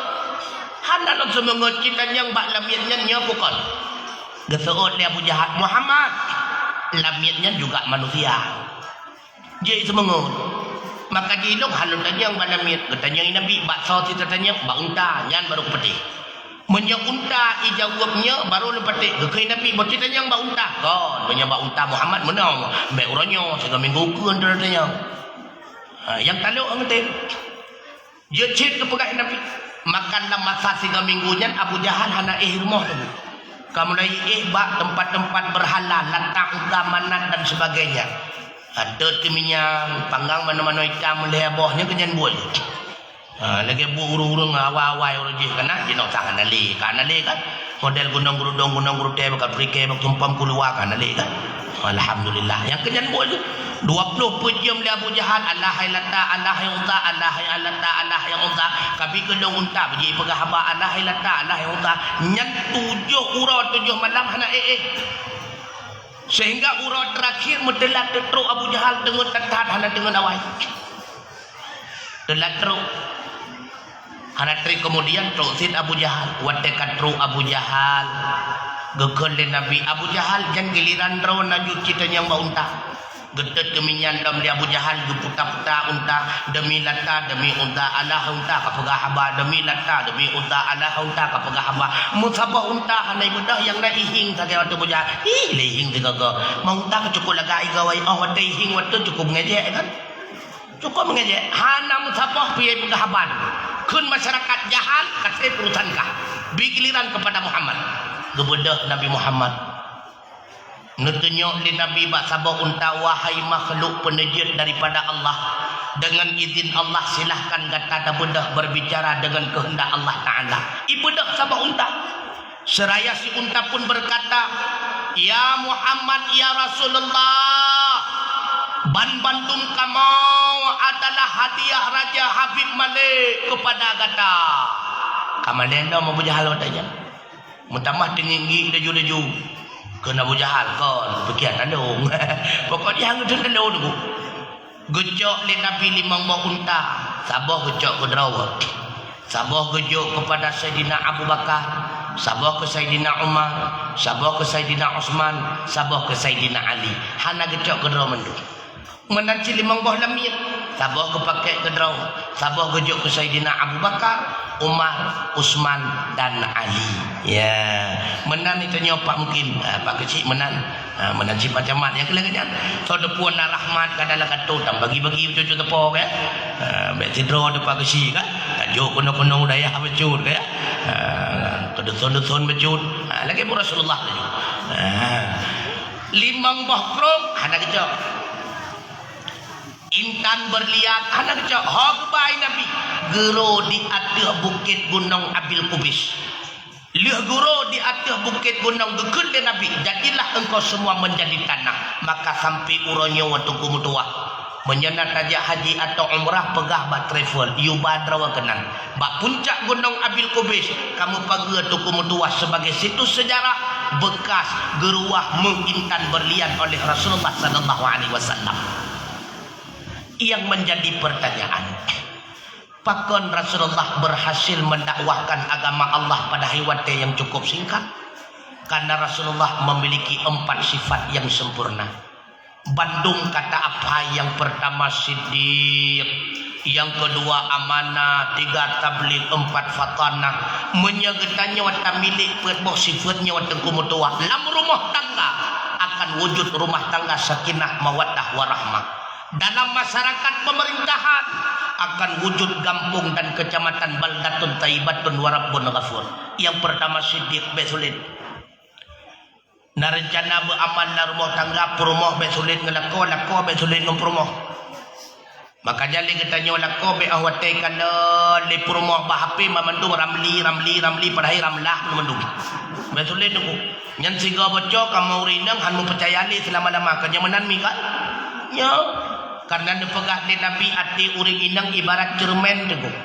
hana lo semengon kita yang bak lamit nyan nya bukan geseut le Abu Jahal Muhammad lamitnya juga manusia je semengon maka jilong halun tanya yang lamit katanya Nabi bak saw kita tanya bak unta nyan baru pedih menyak unta ijawabnya baru lepatik ke Nabi baca tanya mbak unta kon menyak mbak unta Muhammad menang mbak orangnya sehingga minggu ke tanya yang taluk ngerti dia cek ke pegah Nabi makanlah masa sehingga minggunya Abu Jahal hana ihrimah tu kamu lagi bak tempat-tempat berhala latang keamanan dan sebagainya ada keminyang panggang mana-mana ikan melebohnya kenyan boleh lagi burung-burung awal-awal urujih kena jenok tangan nali kan model gunung gerudong bakal perike bak tumpam keluar kan nali kan alhamdulillah yang kenyan buat 20 jam li Abu Jahal Allah yang lata Allah yang unta Allah yang lata Allah yang unta kabi gendong unta biji pegah haba Allah yang lata Allah yang unta nyan 7 urut 7 malam hana sehingga urut terakhir medelat teruk Abu Jahal dengan tetat hana dengan awal delat teruk hana trik kemudian teruksin Abu Jahal watekat teruk Abu Jahal gekon le Nabi Abu Jahal jan giliran raw naju cita yang ba unta Getet keminyan dalam dia Abu Jahal geputa-puta unta demi lata demi unta Allah unta kapagah haba demi lata demi unta Allah unta kapagah haba musabah unta hanai bedah yang na ihing sagai waktu Abu Jahal lehing tiga-tiga mau unta cukup lagai gawai waktu ihing waktu cukup ngejek kan cukup ngejek hana musabah piye pegah haban kun masyarakat Jahal kasih urusan kah bigiliran kepada Muhammad gebedah Nabi Muhammad nutunyok li Nabi bak sabah unta wahai makhluk penejit daripada Allah dengan izin Allah silahkan kata bedah berbicara dengan kehendak Allah Ta'ala ibedah sabah unta seraya si unta pun berkata ya Muhammad ya Rasulullah ban Bandung kamau adalah hadiah Raja Habib Malik kepada kata kamalenda mau berjahal watanya mutamah tinggi deju-deju kena Abu Jahal kon pekian andung pokoknya hang dun tu gejok li Nabi limang mau unta sabah gejok ke drawa sabah gejok kepada Sayyidina Abu Bakar sabah ke Sayyidina Umar sabah ke Sayyidina Utsman sabah ke Sayyidina Ali hana gejok ke drawa mendu menanci limang buah lamir sabah ke pakai ke drawa sabah gejok ke Sayyidina Abu Bakar Umar, Utsman dan Ali. Ya, menan itu nyopak mungkin Pak kecil menan. Menan si pacamat yang kelengnya. So depuan rahmat kadang kata tam bagi-bagi cucu tepo ke. Mek tidro de Pak kecil kan. Tajuk kono-kono daya becut ke. Kedusun-dusun becut. Lagi Rasulullah tu. Limang buah krom ada kecok. Intan berliat anak kecok hogbai Nabi gero di atas bukit gunung Abil Kubis lihat gero di atas bukit gunung gekun de Nabi jadilah engkau semua menjadi tanah maka sampai uronyo waktu kumutua menyenat aja haji atau umrah pegah bak travel you badrawa kenan bak puncak gunung Abil Kubis kamu pagi atau kumutua sebagai situs sejarah bekas geruah mengintan berlian oleh Rasulullah sallallahu alaihi wasallam. Yang menjadi pertanyaan, pakon Rasulullah berhasil mendakwahkan agama Allah pada hayat yang cukup singkat? Karena Rasulullah memiliki 4 sifat yang sempurna. Bandung kata apa? Yang pertama Siddiq, yang kedua amanah, 3 tabligh, 4 fatanah. Menyegetanya wata milik perboh sifatnya wata kumutua. Dalam rumah tangga akan wujud rumah tangga sakinah mawaddah warahmah. Dalam masyarakat pemerintahan akan wujud kampung dan kecamatan baldatun taibatun warabbun ghafur. Yang pertama Siddiq besulit. Narencana beramal na rumah tangga perumah besulit ngelako lako besulit ngumperumah. Maka jali kita nyolako be ahwate kana le perumah bahape mamandung ramli padahai ramlah mamandung. Besulit aku. Nyan siga baca kamu rinang han mempercayai selama-lama kenyamanan mi kan? Ya. Karena nepegah di Nabi ati uring inang ibarat cermen teguh.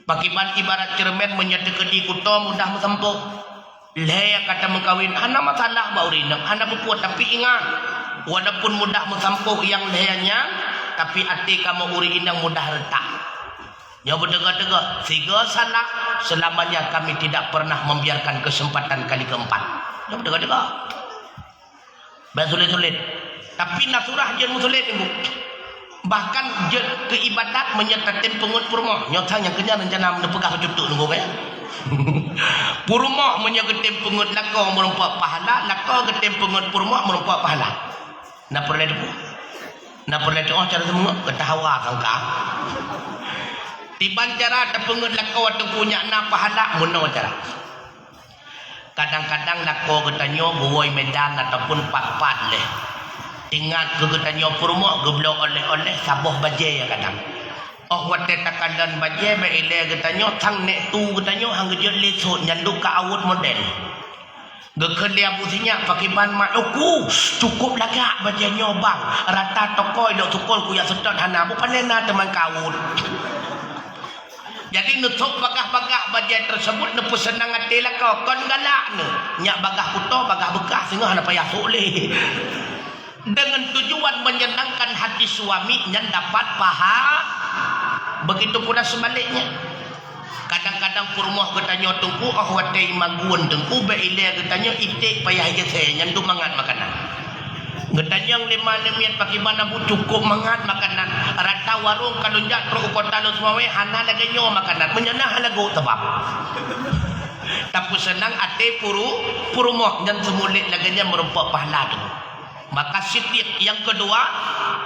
Pakiban ibarat cermen menyedek di kuto mudah mesempuh. Leha kata mengkawin, hana masalah bau rinang, hana berpuat tapi ingat, walaupun mudah mesempuh yang lehanya, tapi ati kamu uring inang mudah retak. Ya berdega-dega, tiga salah selamanya kami tidak pernah membiarkan kesempatan kali keempat. Ya berdega-dega. Bersulit-sulit. Tapi nasurah jen musulit ibu. Bahkan jen keibadat menyertakan pengut purma. Nyotang yang kenyang rencana menepegah jutuk nunggu kaya. Purma menyertakan pengut lakau merempak pahala. Lakau getem pengut purma merempak pahala. Nak perlu itu? Nak perlu itu? Oh cara semua ketawa sangka. Tiban cara ada pengut lakau atau punya na pahala. Mana cara? Kadang-kadang lakau ketanya buai medan ataupun pat-pat leh. Ingat kegetanya purma geblok oleh-oleh sabuh baje ya kadang. Oh wate takadan baje be ile getanya thang nek tu getanya hang gejot lesot nyanduk ka awut model. Gekelia businya pakai ban maku cukup lagak baje nyobang rata tokoi dok tukul ku ya sedot hana bu panena teman kawut. Jadi nutup bagah-bagah baje tersebut nepu senang ati lah kau kon galak ne. Nyak bagah kuto bagah bekah sehingga hana payah soleh. Dengan tujuan menyenangkan hati suami yang dapat pahala. Begitu pula sebaliknya. Kadang-kadang purmoh ketanya tungku ahwate maguan tungku be ile ketanya itik payah je saya nyandu mangat makanan. Ngetanyang 5 lemiat pakai mana bu cukup mangat makanan. Rata warung kalau jak teruk kota lu semua hana lagi nyo makanan. Menyenah lagu tebak. Tapi senang ate puru moh dan semulit lagi merempak pahala tu. Maka siddiq yang kedua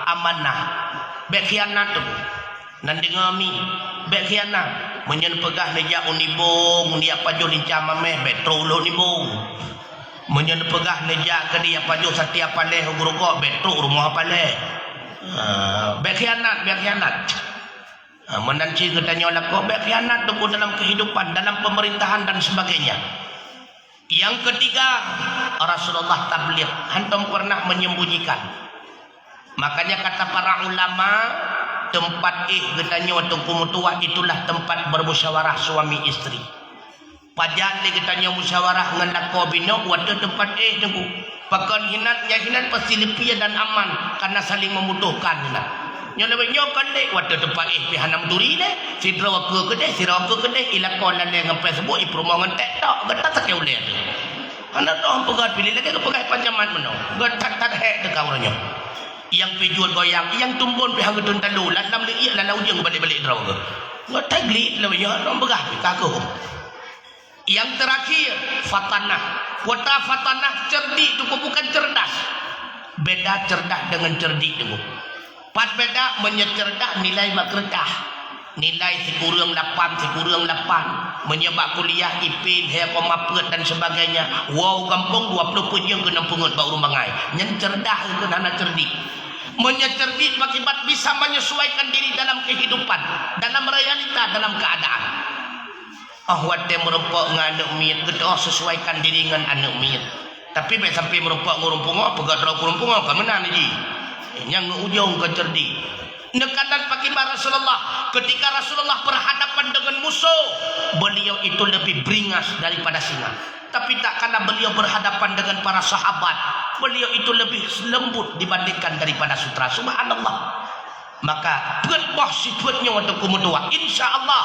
amanah. Bek khianat tu. Nan dengami bek khianat. Menyen pegah neja unibung dia paju lincah mameh betro lu nibung. Menyen pegah neja ke dia paju setiap paleh gurukok betro rumah paleh. Bek khianat menanci katanya lakok bek khianat tu dalam kehidupan, dalam pemerintahan dan sebagainya. Yang ketiga Rasulullah tabligh, hantum pernah menyembunyikan. Makanya kata para ulama, tempat katanya waktu kumutua itulah tempat bermusyawarah suami istri. Pajan ni katanya musyawarah dengan lako bina waktu tempat tunggu. Pakan hinat pasti lepia dan aman karena saling membutuhkan hinat. Yang lebih nyokan dek waktu tempat pihanam duri dek. Sidra waktu kedai, ilakon dan yang ngempai sebut ipromongan tek tak getak tak boleh tu. Anak tu orang pegat pilih lagi ke pegat panjaman menong. Getak tak hek dekau orangnya. Yang pijuan goyang, yang tumbun pihang gedun talu, lam leik lalau jeung balik-balik draw ke. Getak glit lebih orang pegat kaku. Yang terakhir fatanah. Wata fatanah cerdik tu bukan cerdas. Beda cerdas dengan cerdik tu. Pas beda menyecerdak nilai makredah. Nilai sekurang 8 menyebab kuliah ipin he koma pet dan sebagainya. Wow kampung 20 punjung kena pungut bau rumbangai. Nyen cerdah itu anak cerdik. Menyecerdik akibat bisa menyesuaikan diri dalam kehidupan, dalam realita, dalam keadaan. Wate merempok dengan anak miat kita sesuaikan diri dengan anak miat. Tapi baik sampai merempok ngurumpung pegat rau kurumpung ke mana ni? Yang ujung ke cerdik. Nekadan pakai Rasulullah ketika Rasulullah berhadapan dengan musuh, beliau itu lebih beringas daripada singa. Tapi tak kala beliau berhadapan dengan para sahabat, beliau itu lebih lembut dibandingkan daripada sutra. Subhanallah. Maka berbuah sifatnya untuk kumutua, insya-Allah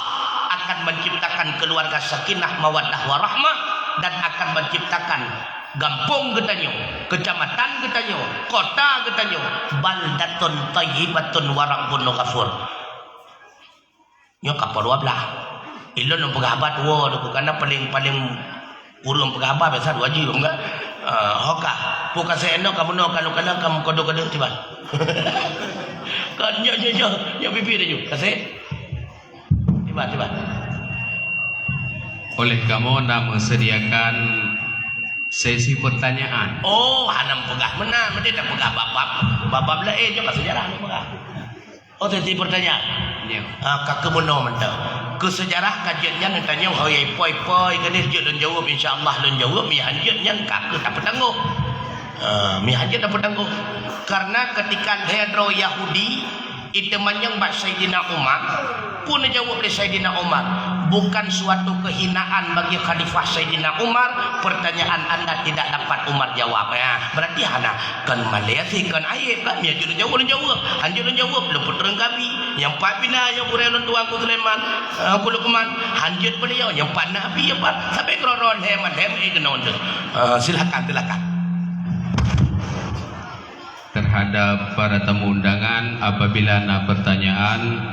akan menciptakan keluarga sakinah mawaddah warahmah dan akan menciptakan gampung getanyo, kecamatan getanyo, kota getanyo, baldatun thayyibatun wa rabbun ghafur. Nyo kapal 12. Ilon ng paghabat wo karena paling urang paghabat biasa 2 jiwa enggak. Hoka puka seno kamu no kalau kamu kodo-kodo tiba. Kan nyo pipi dah ju. Kasih. Tiba. Oleh kamu nak sediakan sesi pertanyaan. Hanam pegah menang, mereka tak pegah bab lah juga sejarah ni pegah. Sesi pertanyaan. Ya. Kakak benar mentau. Ke sejarah kajiannya tanya hoy poi kene je dan jawab insya-Allah dan jawab mi hanjatnya kakak tak petangguh. Mi hanjat tak petangguh. Karena ketika Hedro Yahudi itu menyang Sayyidina Umar pun jawab oleh Sayyidina Umar, bukan suatu kehinaan bagi Khalifah Sayyidina Umar pertanyaan anda tidak dapat Umar jawab. Berarti hana kan Malaysia kan ayat kan ya jawab hanjur jawab luput renggabi yang pak bina yang kurang tuan ku Sulaiman ku Luqman hanjur beliau yang pak nabi ya pak sampai kroron hemat kenon. Silakan terhadap para tamu undangan, apabila nak pertanyaan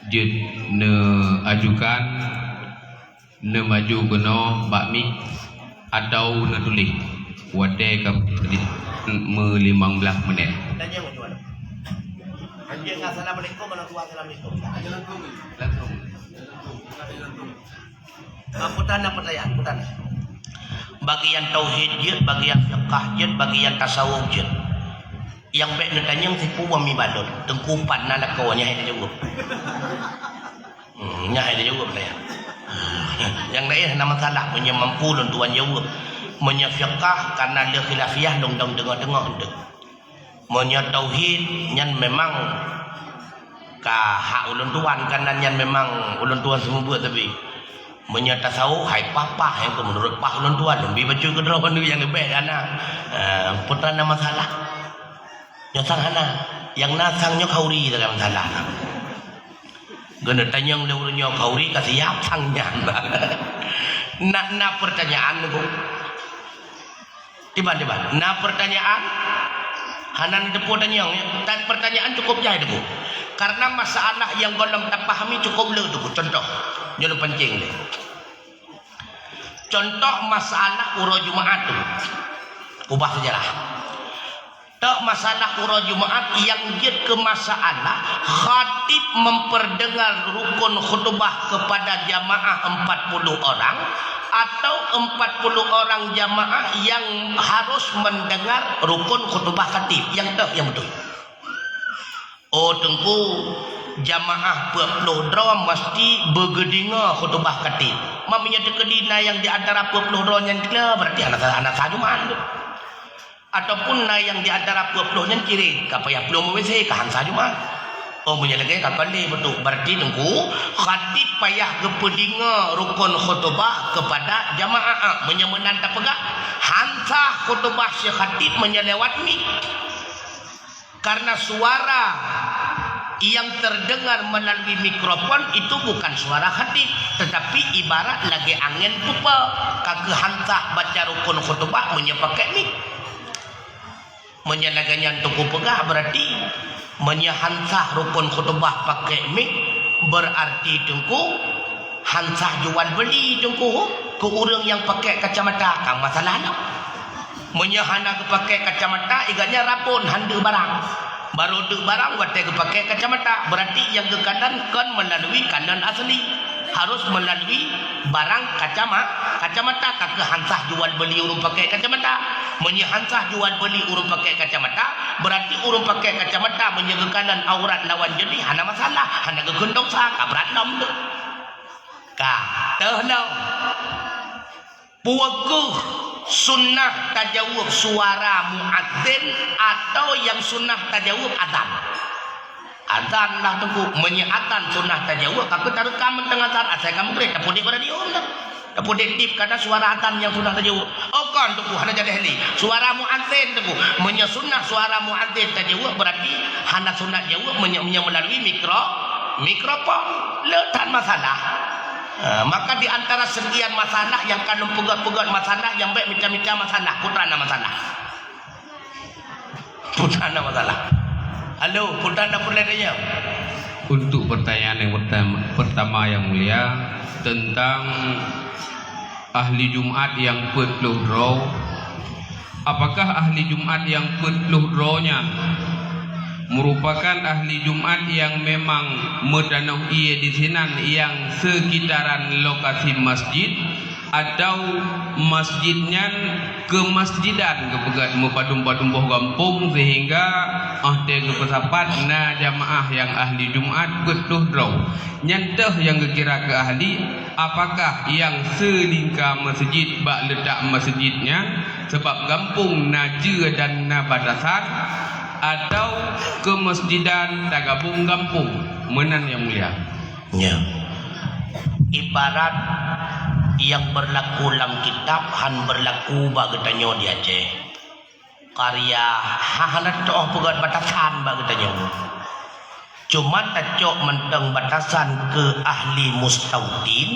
jut ne ajukan ne maju kena bakmi atau ne tulis wate ke 15 minit. Tanya tuan. Anjing assalamualaikum warahmatullahi wabarakatuh. Langsung. Putan. Bagi yang tauhid je, bagi yang fiqh je, bagi yang tasawuf je. Yang baik nak tanya si puam mi balon tengkupan nak kawannya ada juga. Nya ada juga saya. Yang lain nama salah punya mampu dan tuan jawab. Punya fiqh karena dia khilafiyah dong tengok ndek. Punya tauhid nyan memang ka hak ulun tuan karena nyan memang ulun tuan semua buat tapi punya tasawuf hai papa yang menurut pak ulun tuan lebih baca ke drawan yang lebih ana. Putra nama salah. Yang sanghana, yang nasangnya kauri dalam salah. Gana tanyang lewurnya kauri kasih yap sangnya. Nak pertanyaan tu. Tiba. Nak pertanyaan Hanan depo tanya dan pertanyaan cukup jahit depo. Karena masalah yang golong tak pahami cukup le depo. Contoh, jadi penting le. Contoh masalah uro Jumaat tu. Ubah sejarah. Tak masalah uro Jumaat yang dia ke masalah khatib memperdengar rukun khutbah kepada jamaah 40 orang atau 40 orang jamaah yang harus mendengar rukun khutbah khatib yang betul. Oh tengku jamaah 40 drom mesti bergedinga khutbah khatib. Mamanya dekedina yang di antara 40 drom yang kira berarti anak Jumaat tu. Ataupun yang di antara 20 yang kiri apa yang belum mesti ke hansa Jumaat. Oh menyalagai kakali betul. Berarti tengku khatib payah kepedinga rukun khutbah kepada jamaah menyemenan tak pegak hansa khutbah si khatib menyelewat mi. Karena suara yang terdengar melalui mikrofon itu bukan suara khatib, tetapi ibarat lagi angin pupa kagak hansa baca rukun khutbah menyepakai mi. Menyalahkannya untuk pegah berarti menyahansah rukun khutbah pakai mik berarti tengku hansah jual beli tengku ke orang yang pakai kacamata kan masalah nak menyahana ke pakai kacamata iganya rapun handu barang baru tu barang watai ke pakai kacamata berarti yang ke kanan kan melalui kanan asli harus melalui barang kacamata kagak hansah jual beli urung pakai kacamata menyahansah jual beli urung pakai kacamata berarti urung pakai kacamata menyegekanan aurat lawan jadi hana masalah hana kegendong sah kabrat nom tu kah tehlau puaku sunnah tajawub suara muadzin atau yang sunnah tajawub adzan adzan lah tunggu menyiatan sunnah tajawub aku taruh kamu tengah saat saya kamu kereta pudi pada dia dah tapi dektip kata suara adzan yang sunnah tajawub oh kan tunggu hana jadi heli suara muadzin tunggu menyasunnah suara muadzin tajawub berarti hana sunnah tajawub melalui mikrofon letak masalah. Maka di antara sekian masalah yang kandung pegat-pegat masalah yang baik macam-macam masalah putrana masalah. Halo, putrana boleh tanya? Untuk pertanyaan yang pertama yang mulia tentang ahli Jumat yang petluh roh, apakah ahli Jumat yang petluh rohnya merupakan ahli Jumat yang memang medanau ia di sinan yang sekitaran lokasi masjid atau masjidnya ke masjidan kepegat mepadum-padum boh kampung sehingga ahde kepesapat na jamaah yang ahli Jumat betuh draw nyantah yang kekira ke ahli apakah yang selingkar masjid bak letak masjidnya sebab kampung naja dan na batasan atau ke masjidan tak gabung kampung menan yang mulia ya ibarat yang berlaku dalam kitab han berlaku bagetanyo di Aceh karya hahanat toh pegat batasan bagetanyo cuma tacok menteng batasan ke ahli mustautin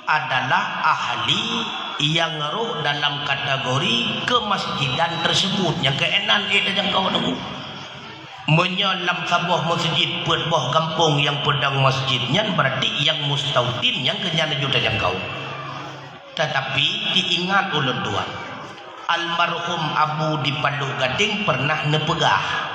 adalah ahli yang roh dalam kategori kemasjidan tersebut yang keenan itu yang kau nunggu menyelam sebuah masjid buah kampung yang pedang masjidnya berarti yang mustautin yang kenyana juta yang kau tetapi diingat ulun tuan almarhum Abu di Palu Gading pernah nepegah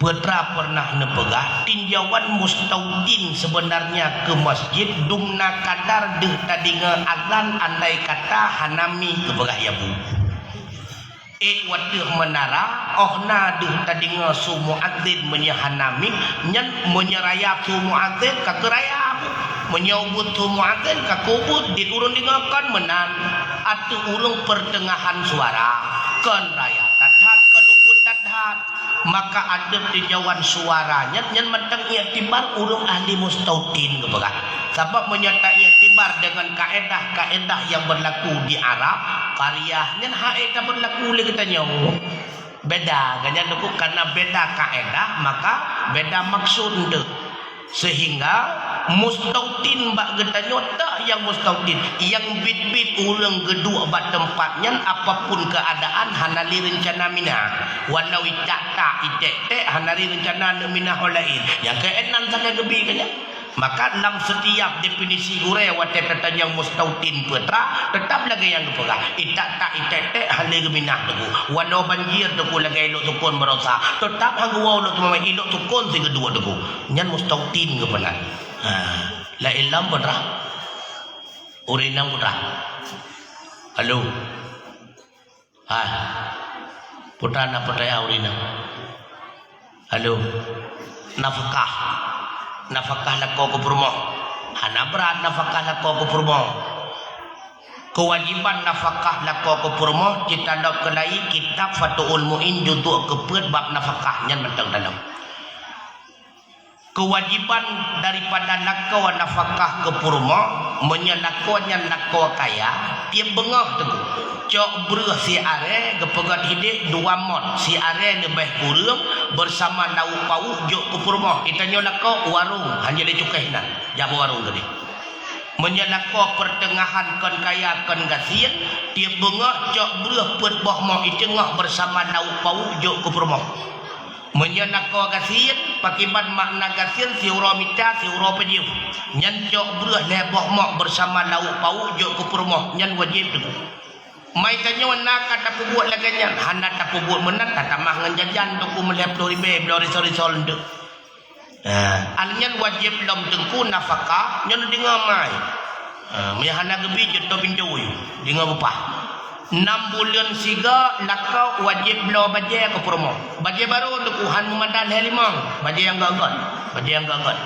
putra pernah nepegah tinjauan mustautin sebenarnya ke masjid dumna kadar deh tadinga azan andai kata hanami kepegah ya bu wadih menara ohna deh tadinga su muadzin menyahanami nyan menyeraya su muadzin kakeraya bu menyambut su muadzin kakubut diturun dengarkan menan atu urung pertengahan suara kan raya tadhat kedubut tadhat maka ada tinjauan suaranya yang mentang i'tibar urung ahli mustautin kepegat sebab menyertai i'tibar dengan kaedah-kaedah yang berlaku di Arab karyahnya haedah berlaku oleh katanya beda kanya nuku karena beda kaedah maka beda maksud sehingga mustautin bak katanya tak yang mustautin yang bit-bit urang gedua bat tempatnya apapun keadaan hanali rencana mina walau tak itek hanali rencana mina holain yang keenan sangat gebi kanya. Maka dalam setiap definisi gure wate kata yang mustautin putra tetap lagi yang pegang tak itek hanali geminah teku walau banjir teku lagi elok tukun berosa tetap hangguau lo tu elok tukun si kedua teku nyan mustautin ke pelan. La ilam putra urinang putra halo putra na percaya urinang halo nafkah lako ke purmo hana berat nafkah lako ke purmo kewajiban nafkah lako ke purmo kita nak kelai kitab Fathul Muin judul kepet bab nafkah nyan mentang dalam kewajiban daripada lakau nafkah ke purmo menyelakonya lakau kaya dia bengah teguh cok berah si are gepegat hidik dua mod si are lebih kurang bersama lauk pauk jok ke purmo itanya lakau warung hanya dia cukai nan jabu warung tadi menyelakau pertengahan kon kaya kon gasien dia bengah cok berah pet boh mo itengah bersama lauk pauk jok ke purmo menyelakau gasien pakiban makna gasien si uromita si uropejiu nyan cok berah leboh mo bersama lauk pauk jok ke purmo nyan wajib tu mai tanya nak kata buat laganya hana tak buat menat tak mah nganjajan tu ku melep dori be dori sori ndu alnyan wajib lam tengku nafkah nyan dengar mai me hana gebi jeto pinjau dengar bapa 6 bulan siga lakau wajib belo baje ke promo baje baru tu ku han madan helimang baje yang gagal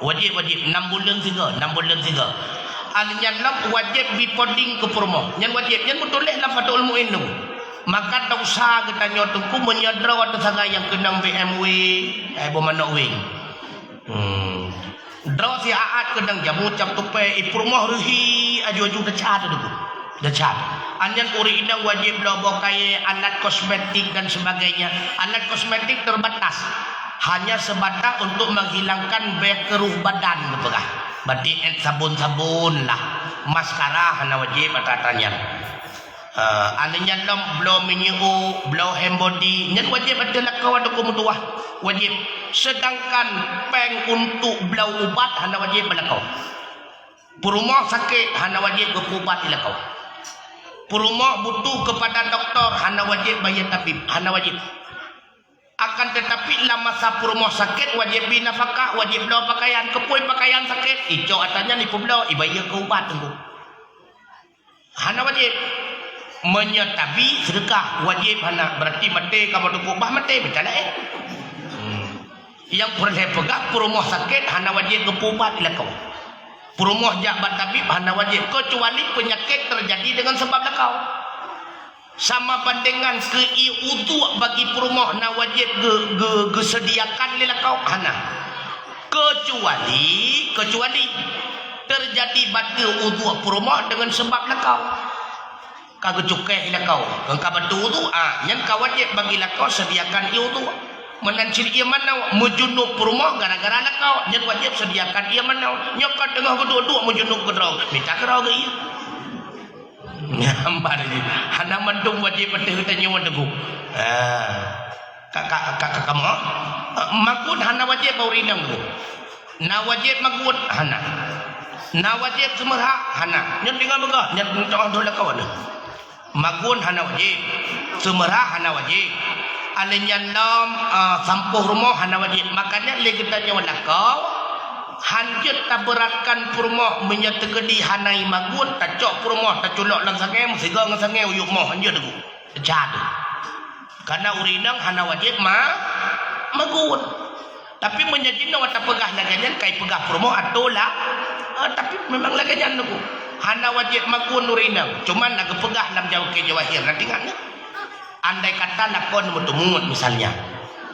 wajib 6 bulan siga alnyan lam wajib bipoding ke promo nyan wajib nyan betulis lam Fathul Muin tu maka tak usah kita nyotungku menyadra waktu saga yang kenang BMW bomana wing draw si aat kenang jamu cap tupe promo ruhi aju dah cat anyan uri inang wajib lo bokai alat kosmetik dan sebagainya alat kosmetik terbatas hanya sebatas untuk menghilangkan keruh badan berpegah berarti sabun-sabun lah maskara hana wajib atatanya ananya lam blow minyu blow hand body nyan wajib adalah kawan dokum tuah wajib sedangkan peng untuk blow ubat hana wajib belakau purumah sakit hana wajib berubat ilakau purumah butuh kepada doktor hana wajib bayar tabib hana wajib akan tetapi lama masa purumah sakit wajib binafkah wajib bela pakaian kepui pakaian sakit ijo atanya ni publo ibayar ke ubat tunggu hana wajib menyatabi sedekah wajib hana berarti mati kamu tu ubah mati betul yang boleh pegang purumah sakit hana wajib ke ubat ilakau purumah jabat tabib hana wajib kecuali penyakit terjadi dengan sebab lakau sama pandangan keiutu bagi purumah na wajib gesediakan lilakau hana kecuali terjadi batil udu purumah dengan sebab lakau kagak cukai lakau engkau batu tu yang kau wajib bagi lakau sediakan iutu menancir ia mana mujunuk purumah gara-gara lakau yang wajib sediakan ia mana nyokat tengah kedua-dua mujunuk kedrau minta kerau ke ia nyambar ni hana mandung wajib betul tanya wandagu kakak kamu makun hana wajib baurinang tu na wajib makun hana na wajib semerha hana nyen tinggal begah nyen tong dola kawan makun hana wajib semerha hana wajib alenyan lam sampuh rumah hana wajib makanya le kita nyawa lakau hanjut tak beratkan purmoh menyertegedi hanai magun tak cok purmoh tak culok lang sangai sehingga ngan sangai uyuk moh hanjut tu jadu karena urinang hana wajib magun tapi menyajina wata pegah lagajan kai pegah purmoh atau lah tapi memang lagajan tu hana wajib magun urinang cuman nak pegah lam jauh ke jawahir nanti kan andai kata lakon mutumut misalnya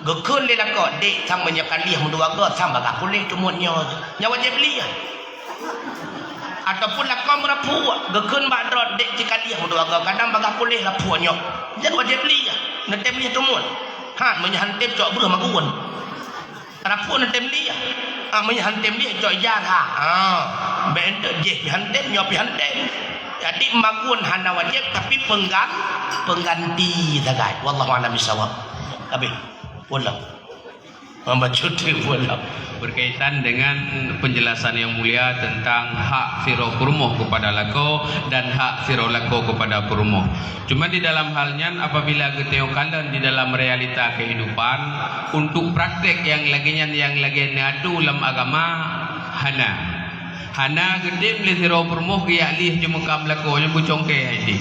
gekun le lakon dek sang menyakali mendua ke sang baga kulit tumutnya nyawa je beli ataupun lakon merapu gekun badrot dek cikali mendua ke kadang baga kulit lapunya jadi wajib beli nanti beli tumut menyahantim cok berah magun rapu nanti beli menyahantim dia cok jar benda je pihantem nyo pihantem. Jadi magun hana wajib tapi pengganti tagai. Wallahu a'lam bishawab. Habis. Pulang. Membaca pulang. Berkaitan dengan penjelasan yang mulia tentang hak firo perumoh kepada lako dan hak firo lako kepada perumoh. Cuma di dalam halnya apabila kita kalian di dalam realita kehidupan untuk praktek yang lagi ngadu dalam agama hana gede beli firo perumoh ke alih jemukam lako yang bucongke ini.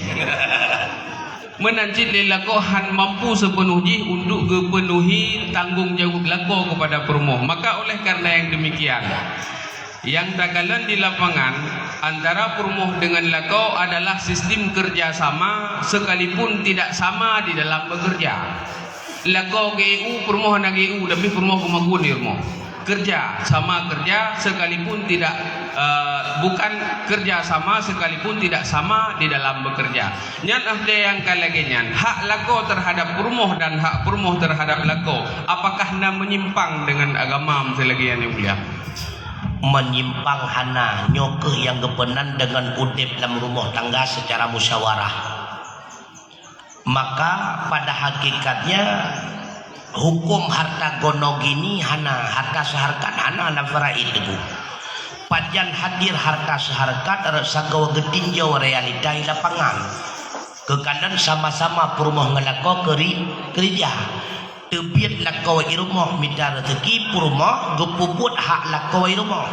Menancit lelako han mampu sepenuhnya untuk kepenuhi tanggung jawab lako kepada perumoh. Maka oleh karena yang demikian, yang tagalan di lapangan antara perumoh dengan lako adalah sistem kerjasama sekalipun tidak sama di dalam bekerja. Lako GU perumoh na GU tapi perumoh kemagun di rumah. Kerja sama kerja sekalipun tidak bukan kerja sama sekalipun tidak sama di dalam bekerja. Nyan ada yang kalagenyan hak lako terhadap perumoh dan hak perumoh terhadap lako. Apakah na menyimpang dengan agama selagian yang mulia? Menyimpang hana nyokeh yang kebenan dengan udip dalam rumah tangga secara musyawarah. Maka pada hakikatnya hukum harta gono gini hana harta seharkat hana faraid itu. Pajan hadir harta seharkat sagawa getinjau realita di lapangan. Kekalan sama-sama perumoh ngelako kerja. Tebiat lako irumah minta rezeki perumoh gepuput hak lako irumah.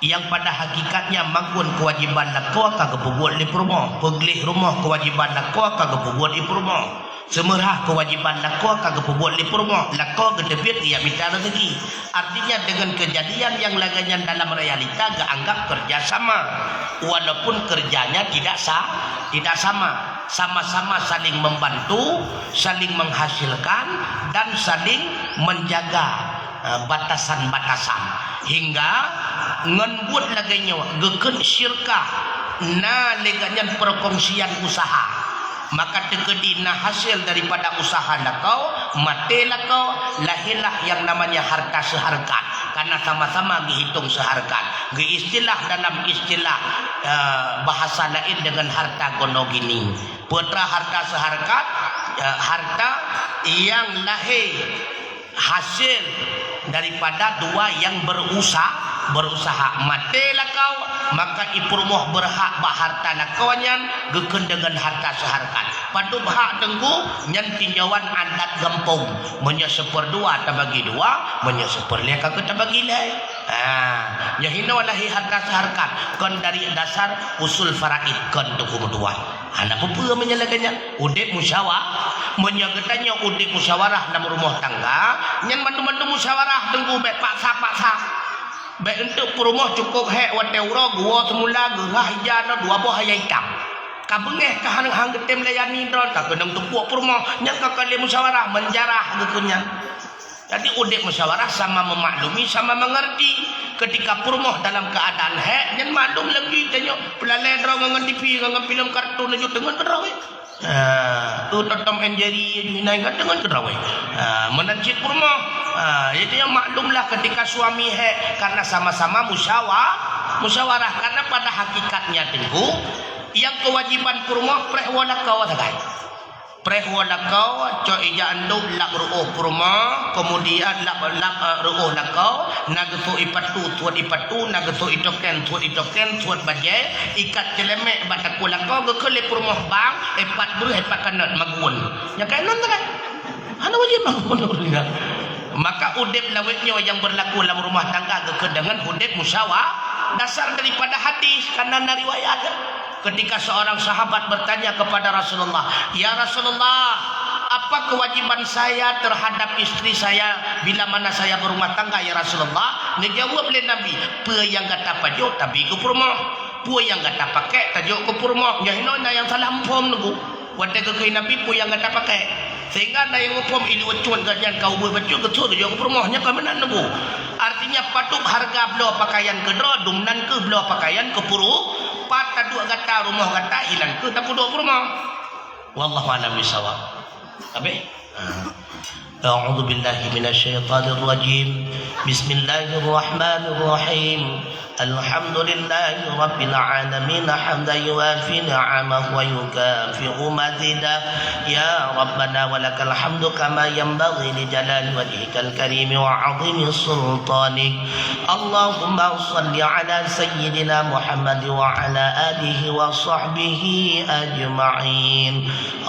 Yang pada hakikatnya magun kewajiban lako ka gepuput di perumoh. Peglih rumah kewajiban lako ka gepuput di perumoh. Semerah kewajiban lako kagak buat di perumoh lako gedebit dia minta rezeki. Artinya dengan kejadian yang laginya dalam realita gak anggap kerjasama walaupun kerjanya tidak sama, sama-sama saling membantu, saling menghasilkan dan saling menjaga batasan-batasan hingga ngenbut laginya geken syirkah na leganya perkongsian usaha. Maka tegedina hasil daripada usaha lakau, mati lakau, lahirlah yang namanya harta seharkat. Karena sama-sama dihitung seharkat. Istilah dalam istilah bahasa lain dengan harta gono gini. Putra harta seharkat, harta yang lahir hasil daripada dua yang berusaha mati lakau, maka ipurumoh berhak baharta lakauan geken dengan harta seharkat. Padu hak tengku nyan tinjauan adat gampung menya seperdua tabagi dua, menya seperlia kagak tabagi lai. Ya hina walahi harta seharkat kon dari dasar usul faraid kon tuku dua. Anak apa menyalakannya? Udip musyawarah, menyagetanya udip musyawarah dalam rumah tangga, nyan mandu-mandu musyawarah tengku baik paksa. Baik untuk perumoh cukup hek wateuro gua semula gerah hijau dua buah ayam hitam. Kabengeh ka hang getem layani dron tak kena untuk buah perumoh nyang ka kali musyawarah menjarah gekunya. Jadi udip musyawarah sama memaklumi sama mengerti ketika perumoh dalam keadaan hek nyen maklum lagi tanya pelalai dron ngan TV ngan film kartun aja dengan kedrawe. Tu Tom and Jerry naik dengan kedrawe. Menancit perumoh. Itu yang maklumlah ketika suami karena sama-sama musyawarah karena pada hakikatnya tengku yang kewajiban perumoh prehwalakau tagai prehwalakau co ija anduk lak ruuh perumoh kemudian lak ruuh lakau nagtu ipatu tuat ipatu nagtu itoken tuat bajai ikat celemek bataku lakau gekele perumoh bang epat beri epat kanat magun nya kaenon tagai ana wajib magun maka udip lawetnya yang berlaku dalam rumah tangga dengan udip musyawarah dasar daripada hadis karena riwayat ketika seorang sahabat bertanya kepada Rasulullah, ya Rasulullah, apa kewajiban saya terhadap istri saya bila mana saya berumah tangga ya Rasulullah? Ngejawab oleh Nabi, pe yang kata pajo tapi ke perumoh, pe yang kata pakai tajuk ke perumoh. Ya hina yang salah empom nunggu wate ke Nabi pe yang kata pakai sehingga ada yang ngupom ini ucuan gajian kau buat baju ketul juga permohnya kau menan nebu. Artinya patuk harga belo pakaian kedua dumnan ke belo pakaian ke puru pat tadu kata rumah kata hilang ke tak puduk rumah. Wallahu a'lam bishawab. Abe. أعوذ بالله من الشيطان الرجيم بسم الله الرحمن الرحيم الحمد لله رب العالمين حمدا يوافي نعمه ويكافئ مزيدا يا ربنا ولك الحمد كما ينبغي لجلال وجهك الكريم وعظيم سلطانك اللهم صل على سيدنا محمد وعلى آله وصحبه أجمعين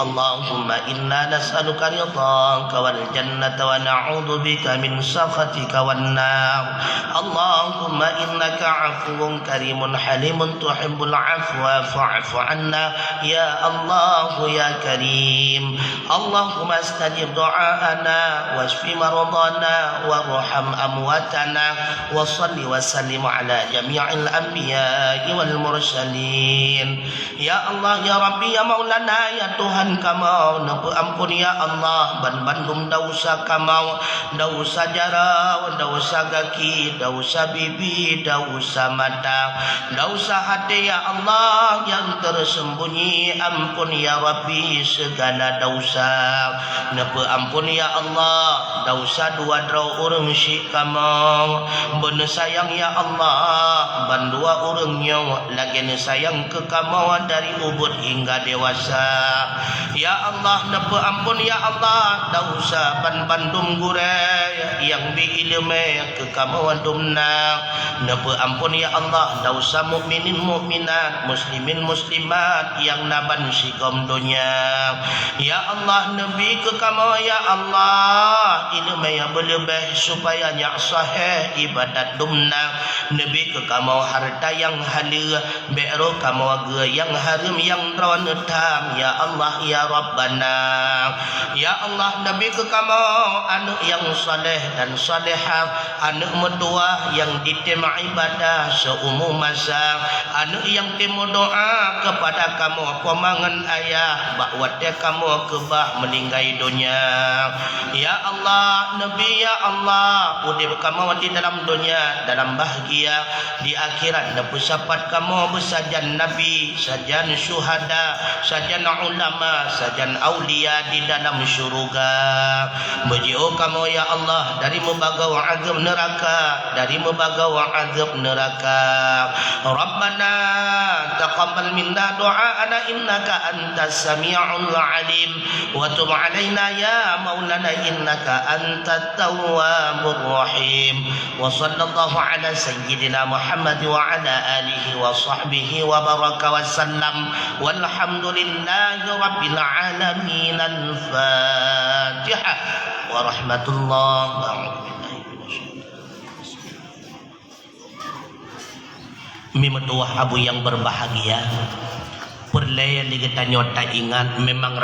اللهم إنا نسألك رضاك والجنة ونعوذ بك من سخطك والنار اللهم إنك عفو كريم حليم تحب العفو فاعف عنا يا الله يا كريم اللهم استجب دعاءنا واشف مرضانا وارحم أمواتنا وصل وسلم على جميع الأنبياء والمرسلين يا الله يا ربي يا مولانا يا Tuhan kamau ampun ya Allah ban-bandum dausa kamau dausa jarau dausa kaki dausa bibi dausa mata dausa hati ya Allah yang tersembunyi ampun ya Rabbi segala dausa napa ampun ya Allah dausa dua draw urang si kamau bener sayang ya Allah ban dua urangnya lagi sayang ke kamau dari ubud hingga dewasa ya Allah napa ampun ya Allah dausa ban-bandum gure yang biilme ke kamauan dumna napa ampun ya Allah dausa mukminin mukminat muslimin muslimat yang naban sikom dunia ya Allah nabi ke kamau ya Allah ilmu yang berlebih supaya nyak sahih ibadat dumna nabi ke kamau harta yang halal be'ro kamau yang haram yang rawan tam ya Allah ya Rabbana ya Allah nabi ke kamau anak yang saleh dan salehah anak mentua yang diterima ibadah seumur masa anak yang temu doa kepada kamu pemangan ayah bakwat kamu kebah meninggal dunia ya Allah nabi ya Allah udip kamu di dalam dunia dalam bahagia di akhirat dan bersapat kamu bersajan nabi sajan syuhada sajan ulama sajan aulia di dalam syurga berjauh kamu ya Allah dari membagau azab neraka dari membagau azab neraka Rabbana taqabbal minna du'aana innaka antas sami'ul alim wa tub 'alaina ya maulana innaka antat tawwabur rahim wa sallallahu ala sayyidina Muhammad wa ala alihi wa sahbihi wa baraka wa sallam walhamdulillahi rabbil alamin al-fatihah wa rahmatullah Mimetuah abu yang berbahagia perlaya kita nyota ingat memang